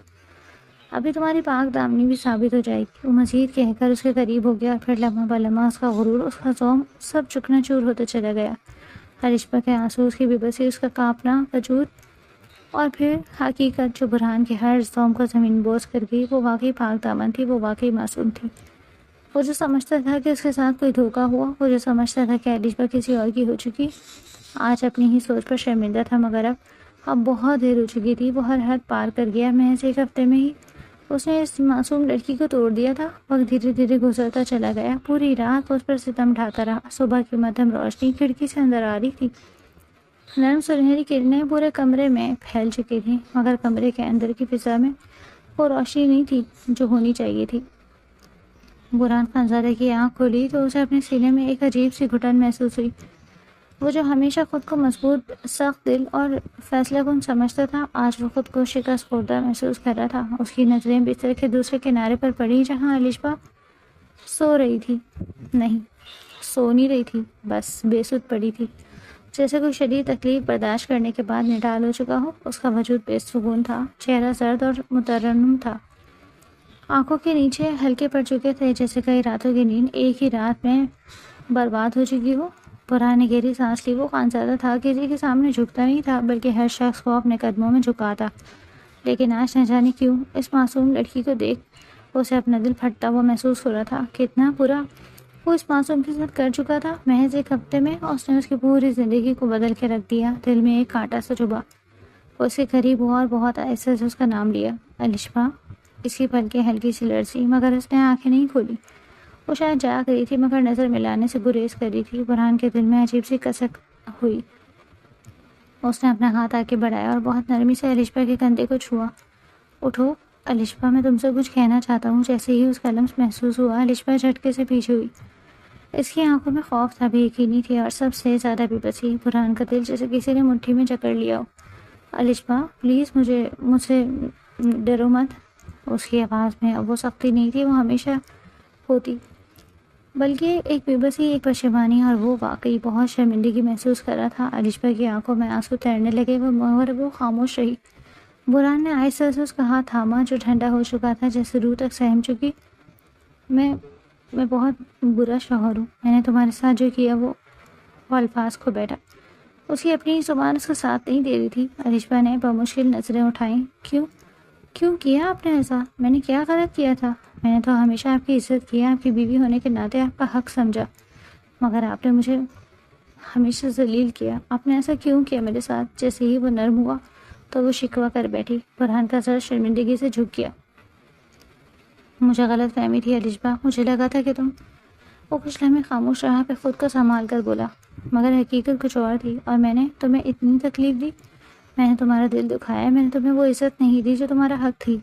ابھی تمہاری پاک دامنی بھی ثابت ہو جائے گی، وہ مزید کہہ کر اس کے قریب ہو گیا، اور پھر لمحہ بہ لمحہ اس کا غرور، اس کا ذوق سب چکنا چور ہوتے چلا گیا۔ علیشبہ کے آنسو، اس کی بے بسی، اس کا کانپنا وجود، اور پھر حقیقت جو برہان کے ہر ذوق کو زمین بوس کر گئی، وہ واقعی پاک دامن تھی، وہ واقعی معصوم تھی۔ وہ جو سمجھتا تھا کہ اس کے ساتھ کوئی دھوکہ ہوا، وہ جو سمجھتا تھا کہ علیشبہ کسی اور کی ہو چکی، آج اپنی ہی سوچ پر شرمندہ تھا، مگر اب بہت دیر ہو چکی تھی۔ وہ ہر حد پار کر گیا۔ محض ایک ہفتے میں ہی اس نے اس معصوم لڑکی کو توڑ دیا تھا۔ وقت دھیرے دھیرے گزرتا چلا گیا۔ پوری رات وہ اس پر ستم ڈھاتا رہا۔ صبح کی مدھم روشنی کھڑکی سے اندر آ رہی تھی۔ نرم سنہری کرنیں پورے کمرے میں پھیل چکی تھیں، مگر کمرے کے اندر کی فضا میں وہ روشنی نہیں تھی جو ہونی چاہیے تھی۔ برہان خانزادہ کی آنکھ کھلی تو اسے اپنے سینے میں ایک عجیب سی گھٹن محسوس ہوئی۔ وہ جو ہمیشہ خود کو مضبوط، سخت دل اور فیصلہ کن سمجھتا تھا، آج وہ خود کو شکست خوردہ محسوس کر رہا تھا۔ اس کی نظریں بستر کے دوسرے کنارے پر پڑی جہاں الشبا سو رہی تھی۔ نہیں، سو نہیں رہی تھی، بس بے سود پڑی تھی، جیسے کوئی شدید تکلیف برداشت کرنے کے بعد نڈال ہو چکا ہو۔ اس کا وجود بے سکون تھا، چہرہ سرد اور مترنم تھا، آنکھوں کے نیچے ہلکے پڑ چکے تھے، جیسے کئی راتوں کی نیند ایک ہی رات میں برباد ہو چکی ہو۔ برہان نے گہری سانس لی۔ وہ خانزادہ تھا، کسی کے سامنے جھکتا نہیں تھا، بلکہ ہر شخص کو اپنے قدموں میں جھکاتا، لیکن آج نہ جانے کیوں اس معصوم لڑکی کو دیکھ اسے اپنا دل پھٹتا ہوا محسوس ہو رہا تھا۔ کتنا برا وہ اس معصوم کے ساتھ کر چکا تھا۔ محض ایک ہفتے میں اس نے اس کی پوری زندگی کو بدل کے رکھ دیا۔ دل میں ایک کانٹا سا چبھا، وہ اس کے قریب ہوا اور بہت آہستہ سے اس کا نام لیا، الشبا۔ اس کی پلکیں ہلکی سی لرزی، مگر اس نے آنکھیں نہیں کھولی۔ وہ شاید جاگ رہی تھی، مگر نظر ملانے سے گریز کر رہی تھی۔ برہان کے دل میں عجیب سی کسک ہوئی۔ اس نے اپنا ہاتھ آگے بڑھایا اور بہت نرمی سے الشبا کے کندھے کو چھوا۔ اٹھو الشبا، میں تم سے کچھ کہنا چاہتا ہوں۔ جیسے ہی اس کا لمس محسوس ہوا، الشبا جھٹکے سے پیچھے ہوئی۔ اس کی آنکھوں میں خوف تھا، بے یقینی تھی، اور سب سے زیادہ بے بسی۔ برہان کا دل جیسے کسی نے مٹھی میں جکڑ لیا ہو۔ الشبا پلیز، مجھ سے ڈرو مت۔ اس کی آواز میں اب وہ سختی نہیں تھی، وہ ہمیشہ ہوتی، بلکہ ایک بے بسی، ایک پشیمانی، اور وہ واقعی بہت شرمندگی محسوس کر رہا تھا۔ الشبا کی آنکھوں میں آنسو تیرنے لگے، مگر وہ خاموش رہی۔ برہان نے آہستہ سے اس کا ہاتھ تھاما، جو ٹھنڈا ہو چکا تھا، جیسے روح تک سہم چکی۔ میں بہت برا شوہر ہوں، میں نے تمہارے ساتھ جو کیا وہ الفاظ کھو بیٹھا۔ اس کی اپنی زبان اس کا ساتھ نہیں دے رہی تھی۔ الشبا نے بمشکل نظریں اٹھائیں۔ کیوں کیا آپ نے ایسا؟ میں نے کیا غلط کیا تھا؟ میں نے تو ہمیشہ آپ کی عزت کی، آپ کی بیوی ہونے کے ناطے آپ کا حق سمجھا، مگر آپ نے مجھے ہمیشہ ذلیل کیا۔ آپ نے ایسا کیوں کیا میرے ساتھ؟ جیسے ہی وہ نرم ہوا تو وہ شکوہ کر بیٹھی۔ برہان کا سر شرمندگی سے جھک گیا۔ مجھے غلط فہمی تھی الشبا، مجھے لگا تھا کہ تم… وہ کچھ لمحے خاموش رہا، پھر خود کو سنبھال کر بولا، مگر حقیقت کچھ اور تھی، اور میں نے تمہیں اتنی تکلیف دی، میں نے تمہارا دل دکھایا، میں نے تمہیں وہ عزت نہیں دی جو تمہارا حق تھی۔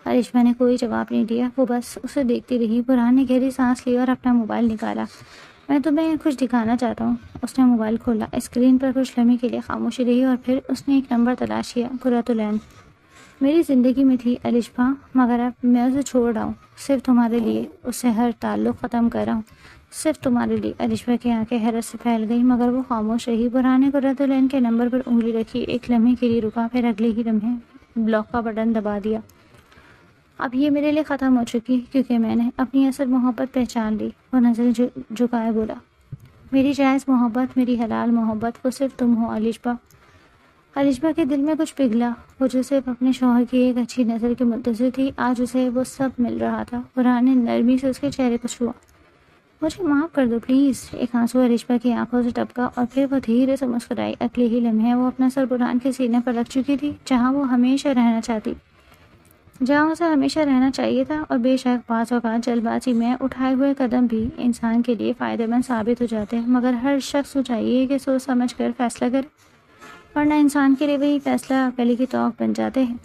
الشبا نے کوئی جواب نہیں دیا، وہ بس اسے دیکھتی رہی۔ برہان نے گہری سانس لی اور اپنا موبائل نکالا۔ میں تمہیں کچھ دکھانا چاہتا ہوں۔ اس نے موبائل کھولا۔ اسکرین پر کچھ لمحے کے لیے خاموشی رہی، اور پھر اس نے ایک نمبر تلاش کیا، قرۃ العین۔ میری زندگی میں تھی الشبا، مگر اب میں اسے چھوڑ رہا ہوں، صرف تمہارے لیے، اس سے ہر تعلق ختم کر رہا ہوں، صرف تمہارے لیے۔ الشبا کی آنکھیں حیرت سے پھیل گئی، مگر وہ خاموش رہی۔ برہان نے قرۃ العین کے نمبر پر انگلی رکھی، ایک لمحے کے لیے رکا، پھر اگلے ہی لمحے بلاک کا بٹن دبا دیا۔ اب یہ میرے لیے ختم ہو چکی، کیونکہ میں نے اپنی اصل محبت پہچان لی۔ وہ نظر جھکائے بولا، میری جائز محبت، میری حلال محبت، وہ صرف تم ہو الشبا۔ الشبا کے دل میں کچھ پگھلا۔ وہ جو صرف اپنے شوہر کی ایک اچھی نظر کی منتظر تھی، آج اسے وہ سب مل رہا تھا۔ برہان نے نرمی سے اس کے چہرے کو چھوا۔ مجھے معاف کر دو پلیز۔ ایک آنسو الشبا کی آنکھوں سے ٹپکا، اور پھر وہ دھیرے سے مسکرائی۔ اگلے ہی لمحے وہ اپنا سر برہان کے سینے پر رکھ چکی تھی، جہاں وہ ہمیشہ رہنا چاہتی، جہاں اسے ہمیشہ رہنا چاہیے تھا۔ اور بے شک بعض اوقات جلد بازی میں اٹھائے ہوئے قدم بھی انسان کے لیے فائدہ مند ثابت ہو جاتے ہیں، مگر ہر شخص کو چاہیے کہ سوچ سمجھ کر فیصلہ کرے، ورنہ انسان کے لیے وہی فیصلہ گلے کی توق بن جاتے ہیں۔